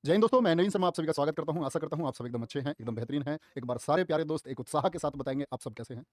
जय हिंद दोस्तों, मैं नवीन शर्मा आप सभी का स्वागत करता हूं। आशा करता हूं आप सब एकदम अच्छे हैं, एकदम बेहतरीन हैं। एक बार सारे प्यारे दोस्त एक उत्साह के साथ बताएंगे आप सब कैसे हैं।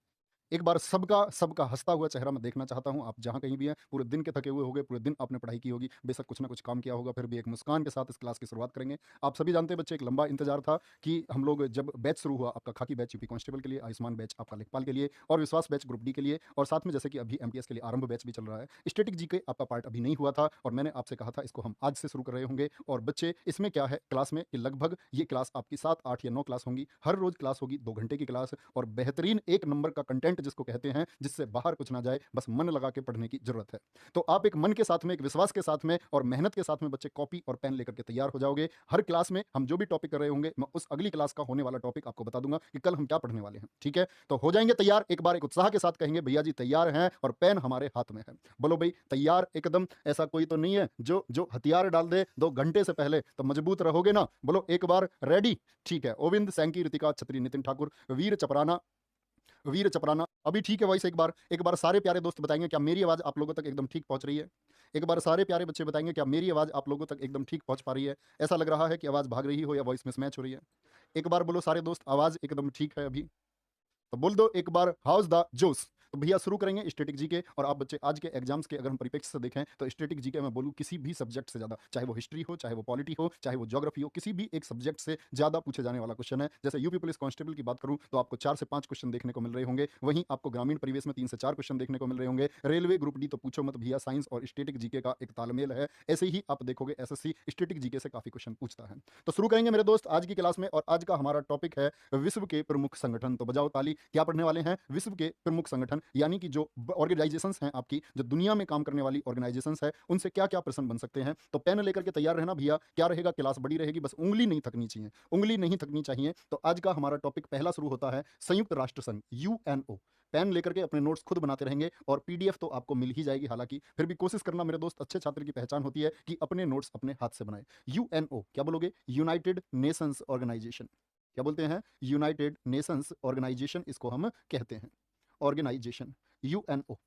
एक बार सबका सबका हँसता हुआ चेहरा मैं देखना चाहता हूँ। आप जहाँ कहीं भी हैं, पूरे दिन के थके हुए होंगे, पूरे दिन आपने पढ़ाई की होगी, बेशक कुछ ना कुछ काम किया होगा, फिर भी एक मुस्कान के साथ इस क्लास की शुरुआत करेंगे। आप सभी जानते हैं बच्चे, एक लंबा इंतजार था कि हम लोग जब बैच शुरू हुआ, आपका खाकी बैच यूपी कांस्टेबल के लिए, आयुष्मान बैच आपका लेखपाल के लिए और विश्वास बैच ग्रुप डी के लिए, और साथ में जैसे कि अभी एमटीएस के लिए आरंभ बैच भी चल रहा है। स्टैटिक जीके आपका पार्ट अभी नहीं हुआ था और मैंने आपसे कहा था इसको हम आज से शुरू कर रहे होंगे। और बच्चे इसमें क्या है क्लास में कि लगभग ये क्लास आपकी 7, 8 या 9 क्लास होंगी। हर रोज क्लास होगी, 2 घंटे की क्लास और बेहतरीन 1 नंबर का कंटेंट जिसको कहते हैं, जिससे बाहर कुछ ना जाए, बस मन लगा के पढ़ने की जरूरत है। तो आप एक मन के साथ में, एक विश्वास के साथ में और मेहनत के साथ में बच्चे कॉपी और पेन लेकर के तैयार हो जाओगे। हर क्लास में हम जो भी टॉपिक कर रहे होंगे, मैं उस अगली क्लास का होने वाला टॉपिक आपको बता दूंगा कि कल हम क्या पढ़ने वाले हैं। ठीक है, तो हो जाएंगे तैयार। एक बार एक उत्साह के साथ कहेंगे भैया जी तैयार हैं और पेन हमारे हाथ में है। बोलो भाई तैयार एकदम। ऐसा कोई तो नहीं है जो जो हथियार डाल दे 2 घंटे से पहले, तो मजबूत रहोगे ना। बोलो एक बार रेडी। ठीक है, ओविंद, सैंकी, ऋतिका, छत्री, नितिन ठाकुर, वीर चपराना अभी ठीक है। वॉइस एक बार सारे प्यारे दोस्त बताएंगे क्या मेरी आवाज आप लोगों तक एकदम ठीक पहुंच रही है। एक बार सारे प्यारे बच्चे बताएंगे क्या मेरी आवाज आप लोगों तक एकदम ठीक पहुंच पा रही है। ऐसा लग रहा है कि आवाज भाग रही हो या वॉइस मिसमैच हो रही है। एक बार बोलो सारे दोस्त आवाज एकदम ठीक है अभी। तो बोल दो एक बार हाउस द जोश। तो भैया शुरू करेंगे स्टैटिक जीके। और आप बच्चे आज के एग्जाम्स के अगर हम परिप्रेक्ष्य से देखें तो स्टैटिक जीके मैं बोलूँ किसी भी सब्जेक्ट से ज्यादा, चाहे वो हिस्ट्री हो, चाहे वो पॉलिटी हो, चाहे वो ज्योग्राफी हो, किसी भी एक सब्जेक्ट से ज्यादा पूछे जाने वाला क्वेश्चन है। जैसे यूपी पुलिस कांस्टेबल की बात करूं तो आपको 4 से 5 क्वेश्चन देखने को मिल रहे होंगे। वहीं आपको ग्रामीण परिवेश में 3 से 4 क्वेश्चन देखने को मिल रहे होंगे। रेलवे ग्रुप डी तो पूछो मत भैया, साइंस और स्टैटिक जीके का एक तालमेल है। ऐसे ही आप देखोगे एसएससी स्टैटिक जीके से काफी क्वेश्चन पूछता है। तो शुरू करेंगे मेरे दोस्त आज की क्लास में। और आज का हमारा टॉपिक है विश्व के प्रमुख संगठन। तो बजाओ ताली। क्या पढ़ने वाले हैं? विश्व के प्रमुख संगठन, यानी कि जो ऑर्गेनाइजेशंस हैं आपकी, जो दुनिया में काम करने वाली ऑर्गेनाइजेशंस है, उनसे क्या क्या प्रश्न बन सकते हैं। तो पेन लेकर के तैयार रहना भैया। क्या रहेगा, क्लास बड़ी रहेगी, बस उंगली नहीं थकनी चाहिए, उंगली नहीं थकनी चाहिए। तो आज का हमारा टॉपिक पहला शुरू होता है संयुक्त राष्ट्र संघ, यूएनओ। पेन लेकर के अपने नोट्स खुद बनाते रहेंगे और पीडीएफ तो आपको मिल ही जाएगी। हालांकि फिर भी कोशिश करना मेरे दोस्त, अच्छे छात्र की पहचान होती है कि अपने नोट्स अपने हाथ से बनाए। यूएनओ क्या बोलोगे? United Nations Organisation. क्या बोलते हैं? यूनाइटेड नेशंस ऑर्गेनाइजेशन इसको हम कहते हैं, ऑर्गेनाइजेशन यूएनओ।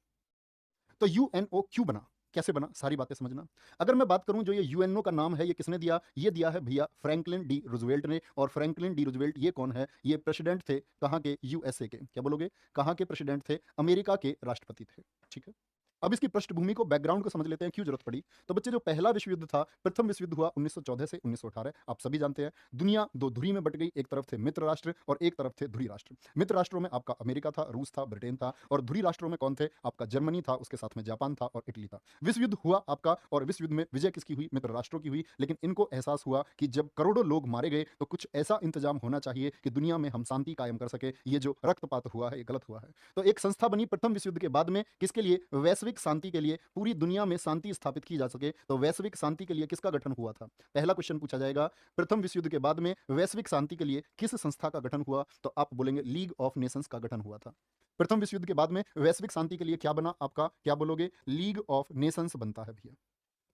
तो यूएनओ क्यों बना, कैसे बना, सारी बातें समझना। अगर मैं बात करूं जो ये यूएनओ का नाम है ये किसने दिया? ये दिया है भैया फ्रैंकलिन डी रूजवेल्ट ने। और फ्रैंकलिन डी रूजवेल्ट ये कौन है? ये प्रेसिडेंट थे कहाँ के? यूएसए के। क्या बोलोगे? कहाँ के प्रेसिडेंट थे? अमेरिका के राष्ट्रपति थे। ठीक है, अब इसकी पृष्ठभूमि को, बैकग्राउंड को समझ लेते हैं, क्यों जरूरत पड़ी। तो बच्चे जो पहला विश्व युद्ध था, प्रथम विश्व युद्ध हुआ 1914 से 1918। आप सभी जानते हैं दुनिया 2 धुरी में बट गई। एक तरफ थे मित्र राष्ट्र और एक तरफ थे धुरी राष्ट्र। मित्र राष्ट्रों में आपका अमेरिका था, रूस था, ब्रिटेन था। और धुरी राष्ट्रों में कौन थे? आपका जर्मनी था, उसके साथ में जापान था और इटली था। विश्व युद्ध हुआ आपका, और विश्व युद्ध में विजय किसकी हुई? मित्र राष्ट्रों की हुई। लेकिन इनको एहसास हुआ कि जब करोड़ों लोग मारे गए तो कुछ ऐसा इंतजाम होना चाहिए कि दुनिया में हम शांति कायम कर सके। ये जो रक्तपात हुआ है ये गलत हुआ है। तो एक संस्था बनी प्रथम विश्व युद्ध के बाद में, किसके लिए? वैश्विक शांति के लिए, पूरी दुनिया में शांति स्थापित की जा सके। तो वैश्विक शांति के लिए किसका गठन हुआ था? पहला क्वेश्चन पूछा जाएगा, प्रथम विश्व युद्ध के बाद में वैश्विक शांति के लिए किस संस्था का गठन हुआ? तो आप बोलेंगे लीग ऑफ नेशंस का गठन हुआ था। प्रथम विश्व युद्ध के बाद में वैश्विक शांति के लिए क्या बना आपका? क्या बोलोगे? लीग ऑफ नेशंस बनता है भैया।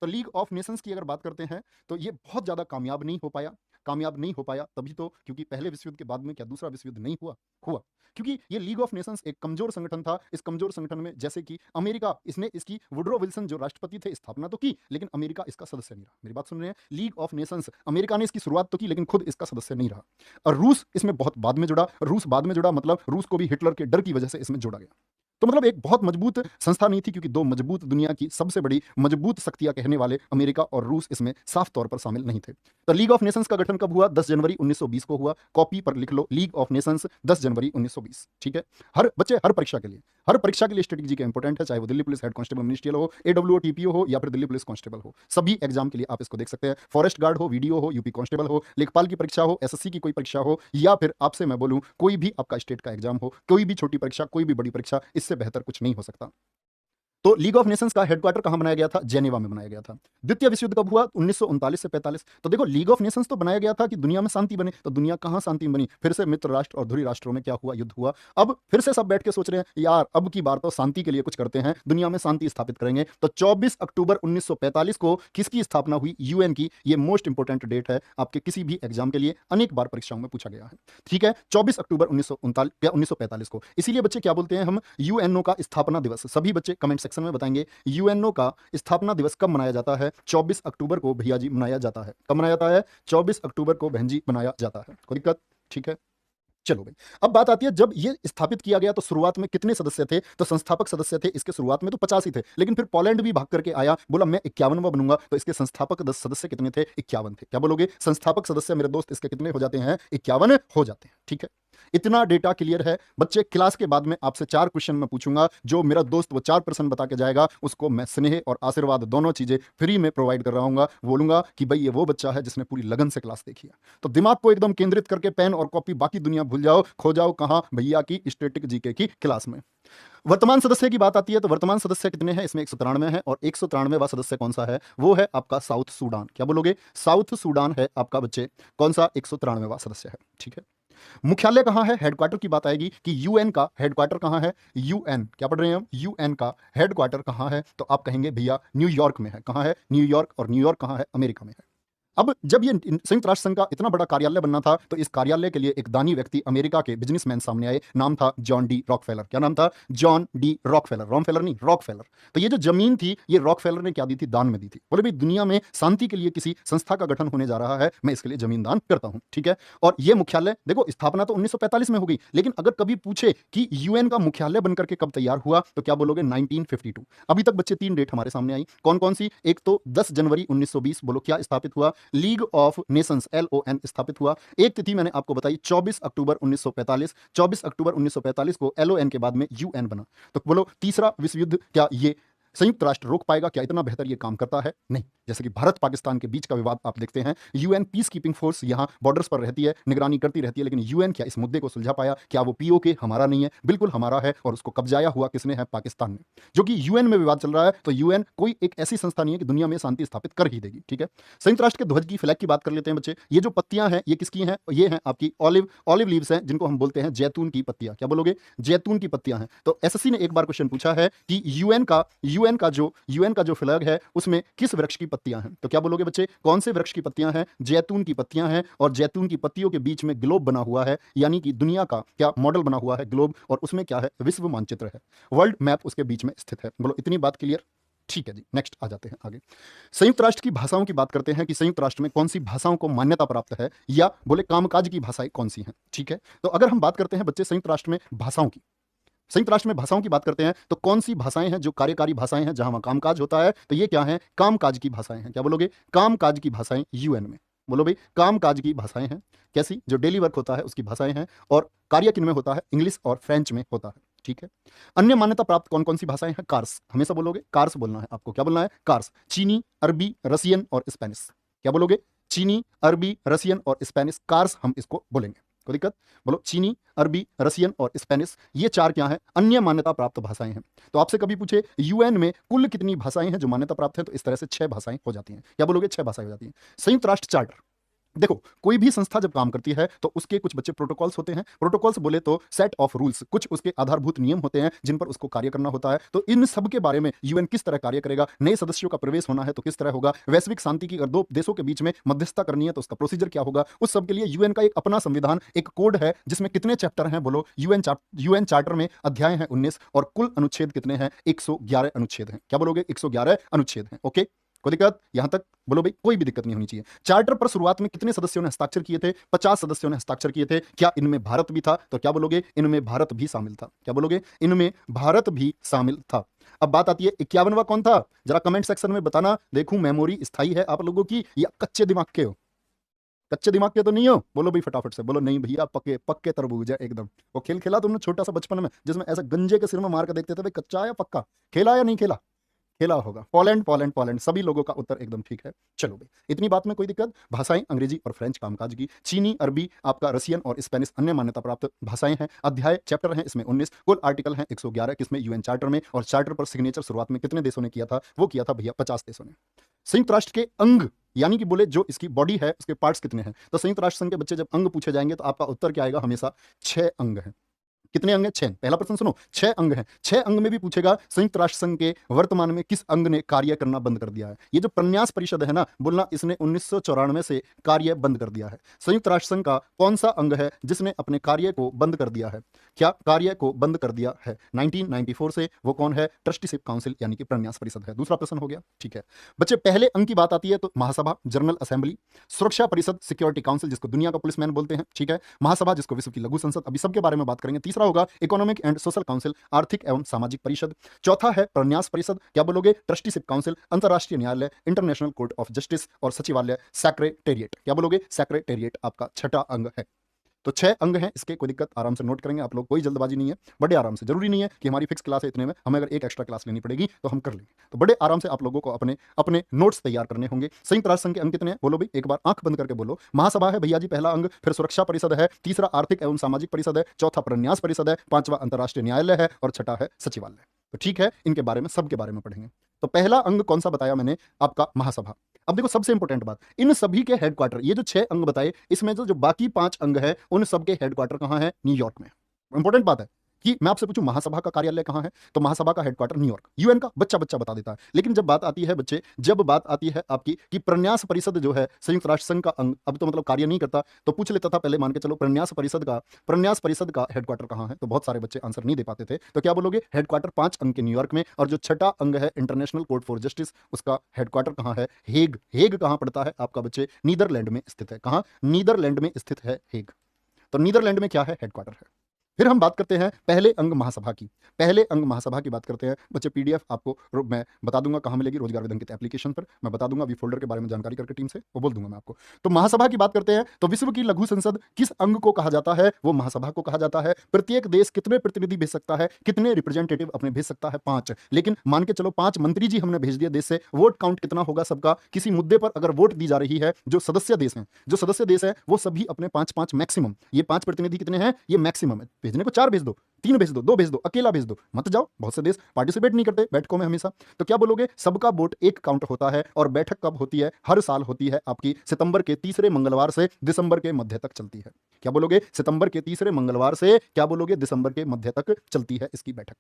तो लीग ऑफ नेशंस की अगर बात करते हैं तो ये बहुत ज़्यादा कामयाब नहीं हो पाया। कामयाब नहीं हो पाया तभी तो क्योंकि पहले विश्व युद्ध के बाद में क्या दूसरा विश्व युद्ध नहीं हुआ? हुआ। क्योंकि ये लीग ऑफ नेशंस एक कमजोर संगठन था। इस कमजोर संगठन में जैसे कि अमेरिका, इसने इसकी वुडरो विल्सन जो राष्ट्रपति थे स्थापना तो की, लेकिन अमेरिका इसका सदस्य नहीं रहा। मेरी बात सुन रहे हैं? लीग ऑफ नेशंस, अमेरिका ने इसकी शुरुआत तो की लेकिन खुद इसका सदस्य नहीं रहा। और रूस इसमें बहुत बाद में जुड़ा। रूस बाद में जुड़ा मतलब रूस को भी हिटलर के डर की वजह से इसमें जोड़ा गया। तो मतलब एक बहुत मजबूत संस्था नहीं थी, क्योंकि 2 मजबूत, दुनिया की सबसे बड़ी मजबूत शक्तियां कहने वाले अमेरिका और रूस इसमें साफ तौर पर शामिल नहीं थे। तो लीग ऑफ नेशंस का गठन कब हुआ? 10 जनवरी 1920 को हुआ। कॉपी पर लिख लो, लीग ऑफ नेशंस 10 जनवरी 1920। ठीक है, हर बच्चे हर परीक्षा के लिए, हर परीक्षा के लिए स्ट्रेटेजी का इंपॉर्टेंट है, चाहे वो Delhi police head constable ministerial हो, एडब्ल्यूओ टीपीओ हो या फिर दिल्ली पुलिस कांस्टेबल हो, सभी एग्जाम के लिए आप इसको देख सकते हैं। फॉरेस्ट गार्ड हो, वीडियो हो, यूपी कांस्टेबल हो, लेखपाल की परीक्षा हो, एसएससी की कोई परीक्षा हो, या फिर आपसे मैं बोलूं कोई भी आपका स्टेट का एग्जाम हो, कोई भी छोटी परीक्षा, कोई भी बड़ी परीक्षा, इससे बेहतर कुछ नहीं हो सकता। तो लीग ऑफ नेशंस का हेडक्वार्टर कहां बनाया गया था? जेनेवा में बनाया गया था। द्वितीय विश्व युद्ध कब हुआ? 1939 से 45। तो देखो लीग ऑफ नेशंस तो बनाया गया था कि दुनिया में शांति बने, तो दुनिया कहां शांति बनी? फिर से मित्र राष्ट्र और धुरी राष्ट्रों में क्या हुआ? युद्ध हुआ। अब फिर से सब बैठ के सोच रहे हैं यार अब की बार तो शांति के लिए कुछ करते हैं, दुनिया में शांति स्थापित करेंगे। तो 24 अक्टूबर 1945 को किसकी स्थापना हुई? यूएन की। ये मोस्ट इंपोर्टेंट डेट है आपके किसी भी एग्जाम के लिए, अनेक बार परीक्षाओं में पूछा गया है। ठीक है, 24 अक्टूबर 1945 को। इसीलिए बच्चे क्या बोलते हैं हम? यूएनओ का स्थापना दिवस। सभी बच्चे कमेंट सेक्शन में बताएंगे यूएनओ का स्थापना दिवस कब मनाया जाता है। 24 अक्टूबर को भैया जी मनाया जाता है। कब मनाया जाता है? 24 अक्टूबर को बहन जी मनाया जाता है। कोई दिक्कत? ठीक है, चलो भाई। अब बात आती है जब ये स्थापित किया गया तो शुरुआत में कितने सदस्य थे? तो संस्थापक सदस्य थे इसके शुरुआत में तो 50 ही थे, लेकिन फिर पोलैंड भी भाग करके आया, बोला मैं 51वां बनूंगा, तो इसके संस्थापक सदस्य कितने थे? 51 थे। क्या बोलोगे? संस्थापक सदस्य मेरे दोस्त इसके कितने हो जाते हैं? 51 हो जाते हैं। ठीक है, इतना डेटा क्लियर है बच्चे। क्लास के बाद में आपसे 4 क्वेश्चन मैं पूछूंगा, जो मेरा दोस्त वो 4 प्रश्न बता के जाएगा उसको मैं स्नेह और आशीर्वाद दोनों चीजें फ्री में प्रोवाइड कर रहा हूँ। बोलूंगा कि भाई ये वो बच्चा है जिसने पूरी लगन से क्लास देखी है। तो दिमाग को एकदम केंद्रित करके पेन और कॉपी बाकी दुनिया भूल जाओ, खो जाओ कहां? भैया की स्टैटिक जीके की क्लास में। वर्तमान सदस्य की बात आती है तो वर्तमान सदस्य कितने हैं? इसमें 193 है, और 193वां सदस्य कौन सा है? वो है आपका साउथ सूडान। क्या बोलोगे? साउथ सूडान है आपका बच्चे कौन सा 193वां सदस्य है। ठीक है, मुख्यालय कहां है? हेडक्वार्टर की बात आएगी कि यूएन का हेडक्वार्टर कहां है? यूएन, क्या पढ़ रहे हैं हम? यूएन का हेडक्वार्टर कहां है? तो आप कहेंगे भैया न्यूयॉर्क में है। कहां है? न्यूयॉर्क। और न्यूयॉर्क कहां है? अमेरिका में है। अब जब ये संयुक्त राष्ट्र संघ का इतना बड़ा कार्यालय बनना था तो इस कार्यालय के लिए एक दानी व्यक्ति अमेरिका के बिजनेसमैन सामने आए। नाम था जॉन डी रॉकफेलर। क्या नाम था? John D Rockefeller. रॉकफेलर नहीं, रॉकफेलर। तो ये जो जमीन थी ये रॉकफेलर ने क्या दी थी? दान में दी थी। बोले भाई दुनिया में शांति के लिए किसी संस्था का गठन होने जा रहा है, मैं इसके लिए जमीन दान करता हूं। ठीक है, और ये मुख्यालय देखो स्थापना तो 1945 में हो गई, लेकिन अगर कभी पूछे कि यूएन का मुख्यालय बनकर के कब तैयार हुआ तो क्या बोलोगे? 1952। अभी तक बच्चे 3 डेट हमारे सामने आई। कौन कौन सी? एक तो 10 जनवरी 1920। बोलो क्या स्थापित हुआ? लीग ऑफ नेशंस, LON स्थापित हुआ। एक तिथि मैंने आपको बताई 24 अक्टूबर 1945। 24 अक्टूबर 1945 को LON के बाद में UN बना। तो बोलो तीसरा विश्व युद्ध क्या ये संयुक्त राष्ट्र रोक पाएगा? क्या इतना बेहतर ये काम करता है? नहीं। जैसे कि भारत पाकिस्तान के बीच का विवाद आप देखते हैं, यूएन पीस कीपिंग फोर्स यहां बॉर्डर्स पर रहती है, निगरानी करती रहती है, लेकिन यूएन क्या इस मुद्दे को सुलझा पाया? क्या वो POK हमारा नहीं है? बिल्कुल हमारा है, और उसको कब्जाया हुआ किसने है? पाकिस्तान ने। जो कि यूएन में विवाद चल रहा है, तो यूएन कोई एक ऐसी संस्था नहीं है कि दुनिया में शांति स्थापित कर ही देगी। ठीक है, संयुक्त राष्ट्र के ध्वज की फ्लैग की बात कर लेते हैं बच्चे। ये जो पत्तियां हैं ये किसकी हैं? ये हैं आपकी ऑलिव लीव्स हैं, जिनको हम बोलते हैं जैतून की पत्तियां। क्या बोलोगे? जैतून की पत्तियां हैं। तो SSC ने एक बार क्वेश्चन पूछा है कि यूएन का जो फ्लैग है उसमें किस वृक्ष की पत्तियां हैं? तो क्या बोलोगे बच्चे? कौन से वृक्ष की पत्तियां हैं? जैतून की पत्तियां हैं, और जैतून की पत्तियों के बीच में ग्लोब बना हुआ है, यानी कि दुनिया का क्या मॉडल बना हुआ है? ग्लोब। और उसमें क्या है? विश्व मानचित्र है, वर्ल्ड मैप उसके बीच में स्थित है। बोलो इतनी बात क्लियर? ठीक है जी, नेक्स्ट आ जाते हैं आगे। संयुक्त राष्ट्र की भाषाओं की बात करते हैं कि संयुक्त राष्ट्र में कौन सी भाषाओं को मान्यता प्राप्त है, या बोले कामकाज की भाषाएं कौन सी हैं। ठीक है, तो अगर हम बात करते हैं बच्चे संयुक्त राष्ट्र में भाषाओं की, संयुक्त राष्ट्र में भाषाओं की बात करते हैं तो कौन सी भाषाएं हैं जो कार्यकारी भाषाएं हैं, जहां वहां कामकाज होता है? तो ये क्या है? कामकाज की भाषाएं हैं। क्या बोलोगे? कामकाज की भाषाएं यूएन में। बोलो भाई कामकाज की भाषाएं हैं। कैसी? जो डेली वर्क होता है उसकी भाषाएं हैं, और कार्य किन में होता है? इंग्लिश और फ्रेंच में होता है। ठीक है, अन्य मान्यता प्राप्त कौन कौन सी भाषाएं हैं? कार्स। हमेशा बोलोगे कार्स बोलना है आपको। क्या बोलना है? कार्स। चीनी, अरबी, रसियन और स्पेनिश। क्या बोलोगे? चीनी, अरबी, रसियन और स्पेनिश, कार्स हम इसको बोलेंगे। कोई दिक्कत? बोलो चीनी, अरबी, रसियन और स्पेनिश, ये 4 क्या हैं? अन्य मान्यता प्राप्त भाषाएं हैं। तो आपसे कभी पूछे यूएन में कुल कितनी भाषाएं हैं जो मान्यता प्राप्त है, तो इस तरह से 6 भाषाएं हो जाती हैं। क्या बोलोगे? 6 भाषाएं हो जाती हैं। संयुक्त राष्ट्र चार्टर, देखो कोई भी संस्था जब काम करती है तो उसके कुछ बच्चे प्रोटोकॉल्स होते हैं। प्रोटोकॉल्स बोले तो सेट ऑफ रूल्स, कुछ उसके आधारभूत नियम होते हैं जिन पर उसको कार्य करना होता है। तो इन सब के बारे में यूएन किस तरह कार्य करेगा, नए सदस्यों का प्रवेश होना है तो किस तरह होगा, वैश्विक शांति की अगर 2 देशों के बीच में मध्यस्थता करनी है तो उसका प्रोसीजर क्या होगा, उस सब के लिए यूएन का एक अपना संविधान, एक कोड है जिसमें कितने चैप्टर हैं? बोलो यूएन चार्टर में अध्याय हैं 19, और कुल अनुच्छेद कितने हैं? 111 अनुच्छेद हैं। क्या बोलोगे? 111 अनुच्छेद हैं। ओके, कोई दिक्कत यहां तक? बोलो भाई कोई भी दिक्कत नहीं होनी चाहिए। चार्टर पर शुरुआत में कितने सदस्यों ने हस्ताक्षर किए थे? 50 सदस्यों ने हस्ताक्षर किए थे। क्या इनमें भारत भी था? तो क्या बोलोगे? इनमें भारत भी शामिल था। क्या बोलोगे? इनमें भारत भी शामिल था। अब बात आती है 51वां कौन था? जरा कमेंट सेक्शन में बताना, देखूं मेमोरी स्थायी है आप लोगों की या कच्चे दिमाग के हो। कच्चे दिमाग के तो नहीं हो? बोलो भाई फटाफट से बोलो। नहीं भैया पक्के पक्के तरबूज है एकदम। वो खेल खेला तुमने छोटा सा बचपन में, जिसमें ऐसा गंजे के सिर में मार कर देखते थे भाई कच्चा या पक्का? खेला या नहीं खेला? खेला होगा। पोलैंड पोलैंड पोलैंड, सभी लोगों का उत्तर एकदम ठीक है। चलो भाई इतनी बात में कोई दिक्कत? भाषाएं अंग्रेजी और फ्रेंच कामकाज की, चीनी, अरबी, आपका रसियन और स्पेनिश अन्य मान्यता प्राप्त भाषाएं हैं। अध्याय चैप्टर हैं इसमें 19, कुल आर्टिकल हैं 111 किसमें? यूएन चार्टर में। और चार्टर पर सिग्नेचर शुरुआत में कितने देशों ने किया था? वो किया था भैया 50 देशों ने। संयुक्त राष्ट्र के अंग, यानी कि बोले जो इसकी बॉडी है उसके पार्ट्स कितने हैं? तो संयुक्त राष्ट्र संघ के बच्चे जब अंग पूछे जाएंगे तो आपका उत्तर क्या आएगा? हमेशा 6 अंग हैं। कितने अंग हैं? 6। पहला प्रश्न सुनो, 6 अंग हैं। 6 अंग में भी पूछेगा संयुक्त राष्ट्र संघ के वर्तमान में किस अंग ने कार्य करना बंद कर दिया है। ये जो प्रन्यास परिषद है ना, बोलना इसने 1994 से कार्य बंद कर दिया है। संयुक्त राष्ट्र संघ का कौन सा अंग है जिसने अपने कार्य को बंद कर दिया है? क्या कार्य को बंद कर दिया है 1994 से? वो कौन है? ट्रस्टीशिप काउंसिल यानी कि प्रन्यास परिषद है। दूसरा प्रश्न हो गया, ठीक है बच्चे। पहले अंग की बात आती है तो महासभा, जनरल असेंबली, सुरक्षा परिषद, सिक्योरिटी काउंसिल जिसको दुनिया का पुलिसमैन बोलते हैं, ठीक है, महासभा जिसको विश्व की लघु संसद, अभी सबके बारे में बात करेंगे। तीसरा होगा इकोनॉमिक एंड सोशल काउंसिल, आर्थिक एवं सामाजिक परिषद। चौथा है प्रन्यास परिषद, क्या बोलोगे? ट्रस्टीशिप काउंसिल, अंतरराष्ट्रीय न्यायालय, इंटरनेशनल कोर्ट ऑफ जस्टिस, और सचिवालय सेक्रेटेरिएट, क्या बोलोगे? सेक्रेटेरिएट आपका छठा अंग है। तो 6 अंग हैं इसके, कोई दिक्कत, आराम से नोट करेंगे आप लोग, कोई जल्दबाजी नहीं है, बड़े आराम से। जरूरी नहीं है कि हमारी फिक्स क्लास है इतने में, हमें अगर एक एक्स्ट्रा क्लास लेनी पड़ेगी तो हम कर लेंगे। तो बड़े आराम से आप लोगों को अपने अपने नोट्स तैयार करने होंगे। संयुक्त राष्ट्र संघ के अंग कितने हैं? बोलो भाई, एक बार आंख बंद करके बोलो। महासभा है भैया जी पहला अंग, फिर सुरक्षा परिषद है, तीसरा आर्थिक एवं सामाजिक परिषद है, चौथा प्रन्यास परिषद है, पांचवा अंतरराष्ट्रीय न्यायालय है, और छठा है सचिवालय। तो ठीक है, इनके बारे में, सबके बारे में पढ़ेंगे। तो पहला अंग कौन सा बताया मैंने? आपका महासभा। अब देखो सबसे इंपॉर्टेंट बात, इन सभी के हेडक्वार्टर, ये जो 6 अंग बताए, इसमें जो बाकी 5 अंग है उन सबके हेडक्वार्टर कहां है? न्यूयॉर्क में। इंपॉर्टेंट बात है कि मैं आपसे पूछूं महासभा का कार्यालय कहां है, तो महासभा का हेडक्वार्टर न्यूयॉर्क। यूएन का बच्चा बच्चा बता देता है, लेकिन जब बात आती है बच्चे, जब बात आती है आपकी कि प्रन्यास परिषद जो है संयुक्त राष्ट्र संघ का अंग, अब तो मतलब कार्य नहीं करता, तो पूछ लेता था पहले, मान के चलो प्रन्यास परिषद का हेडक्वार्टर कहां है, तो बहुत सारे बच्चे आंसर नहीं दे पाते थे। तो क्या बोलोगे? हेडक्वार्टर 5 अंग के न्यूयॉर्क में। और जो छठा अंग है इंटरनेशनल कोर्ट फॉर जस्टिस, उसका हेडक्वार्टर कहां है? हेग। हेग कहां पड़ता है आपका बच्चे? नीदरलैंड में स्थित है। कहां? नीदरलैंड में स्थित है हेग। तो नीदरलैंड में क्या है? हेडक्वार्टर है। फिर हम बात करते हैं पहले अंग महासभा की। पहले अंग महासभा की बात करते हैं बच्चे। पीडीएफ आपको मैं बता दूंगा कहां मिलेगी, रोजगार विधंकित एप्लीकेशन पर मैं बता दूंगा, अभी फोल्डर के बारे में जानकारी करके टीम से वो बोल दूंगा मैं आपको। तो महासभा की बात करते हैं तो विश्व की लघु संसद किस अंग को कहा जाता है? वो महासभा को कहा जाता है। प्रत्येक देश कितने प्रतिनिधि भेज सकता है? कितने रिप्रेजेंटेटिव अपने भेज सकता है? 5। लेकिन मान के चलो 5 मंत्री जी हमने भेज दिया देश से, वोट काउंट कितना होगा सबका? किसी मुद्दे पर अगर वोट दी जा रही है, जो सदस्य देश है वो सभी अपने 5-5 मैक्सिमम, ये 5 प्रतिनिधि कितने हैं? ये मैक्सिमम है। भेजने को 4 भेज दो, 3 भेज दो, 2 भेज दो, अकेला भेज दो, मत जाओ। बहुत से देश पार्टिसिपेट नहीं करते बैठकों में हमेशा। तो क्या बोलोगे? सबका वोट एक काउंट होता है। और बैठक कब होती है? हर साल होती है आपकी सितंबर के तीसरे मंगलवार से दिसंबर के मध्य तक चलती है। क्या बोलोगे? सितंबर के तीसरे मंगलवार से क्या बोलोगे? दिसंबर के मध्य तक चलती है इसकी बैठक।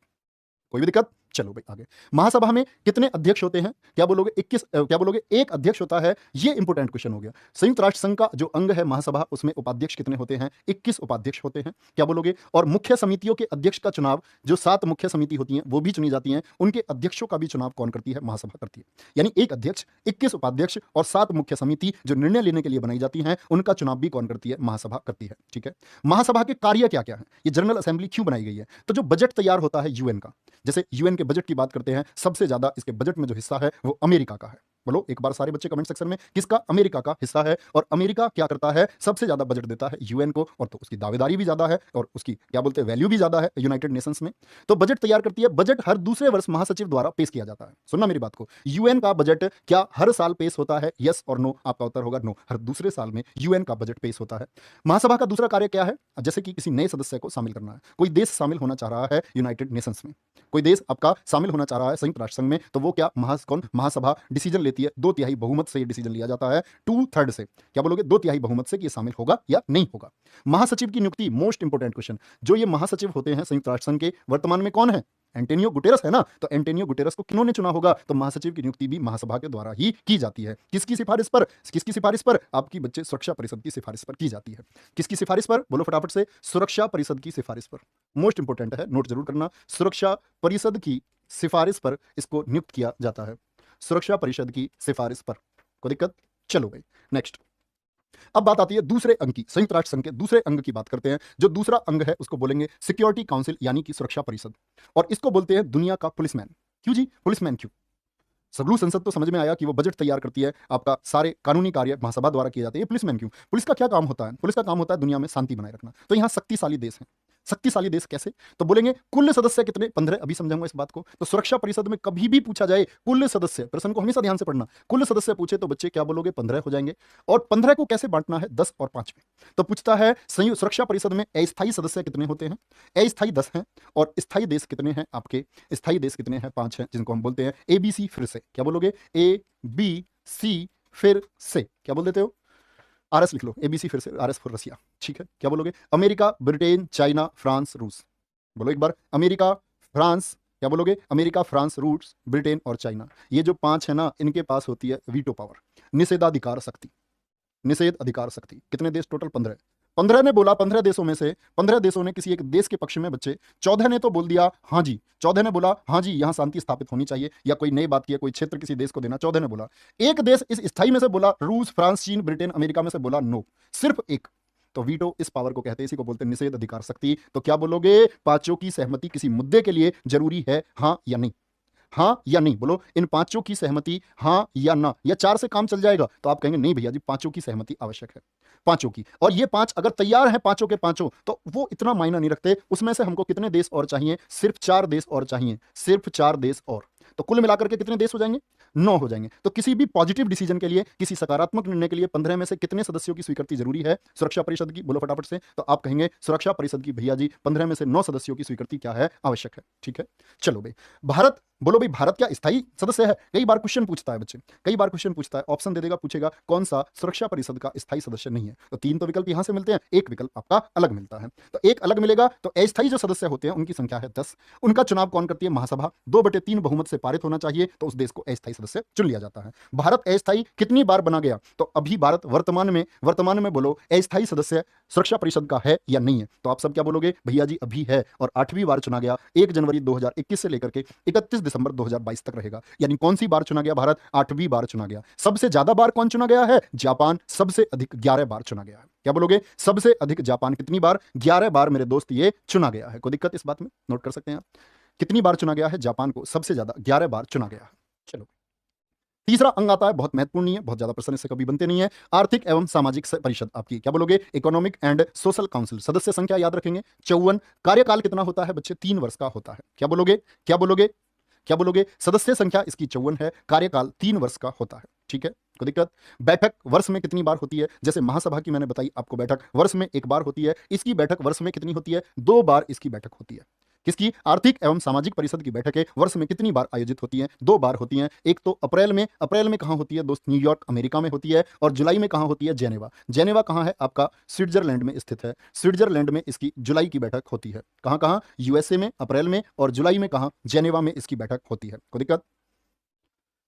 कोई भी दिक्कत? चलो भाई आगे। महासभा में कितने अध्यक्ष होते हैं? क्या बोलोगे? 21। क्या बोलोगे? एक अध्यक्ष होता है। ये इंपॉर्टेंट क्वेश्चन हो गया। संयुक्त राष्ट्र संघ का जो अंग है महासभा, उसमें उपाध्यक्ष कितने होते हैं? 21 उपाध्यक्ष होते हैं। क्या बोलोगे? और मुख्य समितियों के अध्यक्ष का चुनाव, जो 7 मुख्य समिति होती हैं वो भी चुनी जाती हैं, उनके अध्यक्षों का भी चुनाव कौन करती है? महासभा करती है। यानी एक अध्यक्ष, 21 उपाध्यक्ष और 7 मुख्य समिति जो निर्णय लेने के लिए बनाई जाती हैं, उनका चुनाव भी कौन करती है? महासभा करती है। ठीक है, महासभा के कार्य क्या क्या है? ये जनरल असेंबली क्यों बनाई गई है? तो जो बजट तैयार होता है यूएन का, जैसे यूएन के बजट की बात करते हैं, सबसे ज्यादा इसके बजट में जो हिस्सा है वो अमेरिका का है। बोलो एक बार सारे बच्चे कमेंट सेक्शन में, किसका? अमेरिका का हिस्सा है। और अमेरिका क्या करता है? सबसे ज्यादा बजट देता है यूएन को, और तो उसकी दावेदारी भी ज्यादा है और उसकी क्या बोलते हैं वैल्यू भी ज्यादा है यूनाइटेड नेशंस में। तो बजट तैयार करती है। बजट हर दूसरे वर्ष महासचिव द्वारा पेश किया जाता है। सुनना मेरी बात को, यूएन का बजट क्या हर साल पेश होता है? यस और नो? आपका उत्तर होगा नो, हर दूसरे साल में यूएन का बजट पेश होता है। महासभा का दूसरा कार्य क्या है? जैसे कि किसी नए सदस्य को शामिल करना है, कोई देश शामिल होना चाह रहा है यूनाइटेड नेशंस में, कोई देश आपका शामिल होना चाह रहा है संयुक्त राष्ट्र संघ में, तो वो क्या महासभा डिसीजन लेती है। 2/3 बहुमत से ये डिसीजन लिया जाता है, 2/3 से। क्या बोलोगे? 2/3 बहुमत से कि ये शामिल होगा या नहीं होगा। महासचिव की नियुक्ति, मोस्ट इंपोर्टेंट क्वेश्चन, जो ये महासचिव होते हैं संयुक्त राष्ट्र संघ के, वर्तमान में कौन है? एंटोनियो गुटेरस है ना। तो एंटोनियो गुटेरस को किन्होंने चुना होगा? तो महासचिव की नियुक्ति भी महासभा के द्वारा ही की जाती है। किसकी सिफारिश पर? किसकी सिफारिश पर? आपकी बच्चे सुरक्षा परिषद की सिफारिश पर की जाती है। किसकी सिफारिश पर? बोलो फटाफट से। सुरक्षा परिषद की सिफारिश पर। मोस्ट इंपोर्टेंट है, नोट जरूर करना। सुरक्षा परिषद की सिफारिश पर इसको नियुक्त किया जाता है। सुरक्षा परिषद की सिफारिश पर। कोई दिक्कत? चलो भाई नेक्स्ट। अब बात आती है दूसरे अंग की। संयुक्त राष्ट्र संघ के दूसरे अंग की बात करते हैं। जो दूसरा अंग है उसको बोलेंगे सिक्योरिटी काउंसिल यानी कि सुरक्षा परिषद, और इसको बोलते हैं दुनिया का पुलिसमैन। क्यों जी पुलिसमैन क्यों? सगलू संसद तो समझ में आया कि वो बजट तैयार करती है, आपका सारे कानूनी कार्य महासभा द्वारा किए जाते हैं। ये पुलिसमैन क्यों? पुलिस का क्या काम होता है? पुलिस का काम होता है दुनिया में शांति बनाए रखना। तो यहाँ शक्तिशाली देश है। शक्तिशाली देश कैसे? तो बोलेंगे कुल सदस्य कितने? 15। अभी समझाऊंगा इस बात को। तो सुरक्षा परिषद में कभी भी पूछा जाए कुल सदस्य, प्रश्न को हमेशा ध्यान से पढ़ना, कुल सदस्य पूछे तो बच्चे क्या बोलोगे? 15 हो जाएंगे। और 15 को कैसे बांटना है? 10 और 5 में। तो पूछता है संयुक्त सुरक्षा परिषद में अस्थायी सदस्य कितने होते हैं? अस्थायी 10 हैं। और स्थायी देश कितने हैं आपके? स्थायी देश कितने हैं? 5 हैं, जिनको हम बोलते हैं ABC। फिर से क्या बोलोगे? ABC फिर से क्या बोल देते हो? RS लिख लो। ABC फिर से RS फॉर रसिया। ठीक है, क्या बोलोगे? अमेरिका, ब्रिटेन, चाइना, फ्रांस, रूस। बोलो एक बार, अमेरिका, फ्रांस, क्या बोलोगे? अमेरिका, फ्रांस, रूस, ब्रिटेन और चाइना। ये जो 5 है ना, इनके पास होती है वीटो पावर, निषेधाधिकार शक्ति। निषेध अधिकार शक्ति। कितने देश टोटल? 15। 15 ने बोला, 15 देशों में से 15 देशों ने किसी एक देश के पक्ष में बच्चे, 14 ने तो बोल दिया हाँ जी, 14 ने बोला हाँ जी यहां शांति स्थापित होनी चाहिए, या कोई नई बात की है, कोई क्षेत्र किसी देश को देना, 14 ने बोला। एक देश इस स्थाई में से बोला, रूस, फ्रांस, चीन, ब्रिटेन, अमेरिका में से बोला नो, सिर्फ एक। तो वीटो इस पावर को कहते हैं, इसी को बोलते हैं निषेध अधिकार शक्ति। तो क्या बोलोगे? पांचों की सहमति किसी मुद्दे के लिए जरूरी है, हाँ या नहीं? हाँ या नहीं? बोलो, इन पांचों की सहमति हाँ या ना, या 4 से काम चल जाएगा? तो आप कहेंगे नहीं भैया जी, पांचों की सहमति आवश्यक है, पांचों की। और ये 5 अगर तैयार हैं पांचों के पांचों, तो वो इतना मायना नहीं रखते। उसमें से हमको कितने देश और चाहिए? सिर्फ 4 देश और चाहिए, सिर्फ 4 देश और। तो कुल मिलाकर के कितने देश हो जाएंगे? 9 हो जाएंगे। तो किसी भी पॉजिटिव डिसीजन के लिए, किसी सकारात्मक निर्णय के लिए 15 में से कितने सदस्यों की स्वीकृति जरूरी है सुरक्षा परिषद की? बोलो फटाफट से। तो आप कहेंगे सुरक्षा परिषद की भैया जी 15 में से 9 सदस्यों की स्वीकृति क्या है? आवश्यक है। ठीक है, चलो भाई। भारत, बोलो भाई, भारत क्या स्थायी सदस्य है? कई बार क्वेश्चन पूछता है बच्चे, कई बार क्वेश्चन पूछता है, ऑप्शन दे देगा, पूछेगा कौन सा सुरक्षा परिषद का स्थायी सदस्य नहीं है। तो 3 तो विकल्प यहां से मिलते हैं, एक विकल्प आपका अलग मिलता है। तो एक अलग मिलेगा। तो अस्थायी जो सदस्य होते हैं उनकी संख्या है 10। उनका चुनाव कौन करती है? महासभा। 2/3 बहुमत से पारित होना चाहिए, तो उस देश को अस्थायी सदस्य चुन लिया जाता है। भारत अस्थायी कितनी बार बना गया? तो अभी भारत वर्तमान में बोलो अस्थायी सदस्य सुरक्षा परिषद का है या नहीं है? तो आप सब क्या बोलोगे? भैया जी अभी है, और 8वीं बार चुना गया। 1 जनवरी 2021 से लेकर के 31 दिसंबर 2022 तक रहेगा। यानी कौन सी बार चुना गया भारत? 8वीं बार चुना गया। सबसे ज्यादा बार कौन चुना गया है? जापान, सबसे अधिक 11 बार चुना गया है। क्या बोलोगे? सबसे अधिक जापान कितनी बार? 11 बार मेरे दोस्त ये चुना गया है। कोई दिक्कत इस बात में? नोट कर सकते हैं आप, कितनी बार चुना गया है जापान को? सबसे ज्यादा 11 बार चुना गया है। चलो, तीसरा अंग आता है, बहुत महत्वपूर्ण नहीं है, बहुत ज्यादा प्रश्न इससे कभी बनते नहीं है। आर्थिक एवं सामाजिक परिषद आपकी, क्या बोलोगे? Economic and social council. सदस्य संख्या याद रखेंगे 54। कार्यकाल कितना होता है बच्चे? 3 वर्ष का होता है। क्या बोलोगे? क्या बोलोगे? क्या बोलोगे? सदस्य संख्या इसकी 54 है, कार्यकाल 3 वर्ष का होता है। ठीक है, कोई दिक्कत? बैठक वर्ष में कितनी बार होती है? जैसे महासभा की मैंने बताई आपको, बैठक वर्ष में 1 बार होती है। इसकी बैठक वर्ष में कितनी होती है? 2 बार इसकी बैठक होती है। किसकी? आर्थिक एवं सामाजिक परिषद की बैठकें वर्ष में कितनी बार आयोजित होती हैं? 2 बार होती हैं। एक तो अप्रैल में, अप्रैल में कहाँ होती है दोस्त? न्यूयॉर्क अमेरिका में होती है। और जुलाई में कहाँ होती है? जेनेवा। जेनेवा कहाँ है? आपका स्विट्जरलैंड में स्थित है। स्विट्जरलैंड में इसकी जुलाई की बैठक होती है। कहाँ कहाँ? यूएसए में अप्रैल में, और जुलाई में कहाँ? जेनेवा में इसकी बैठक होती है। कोई दिक्कत?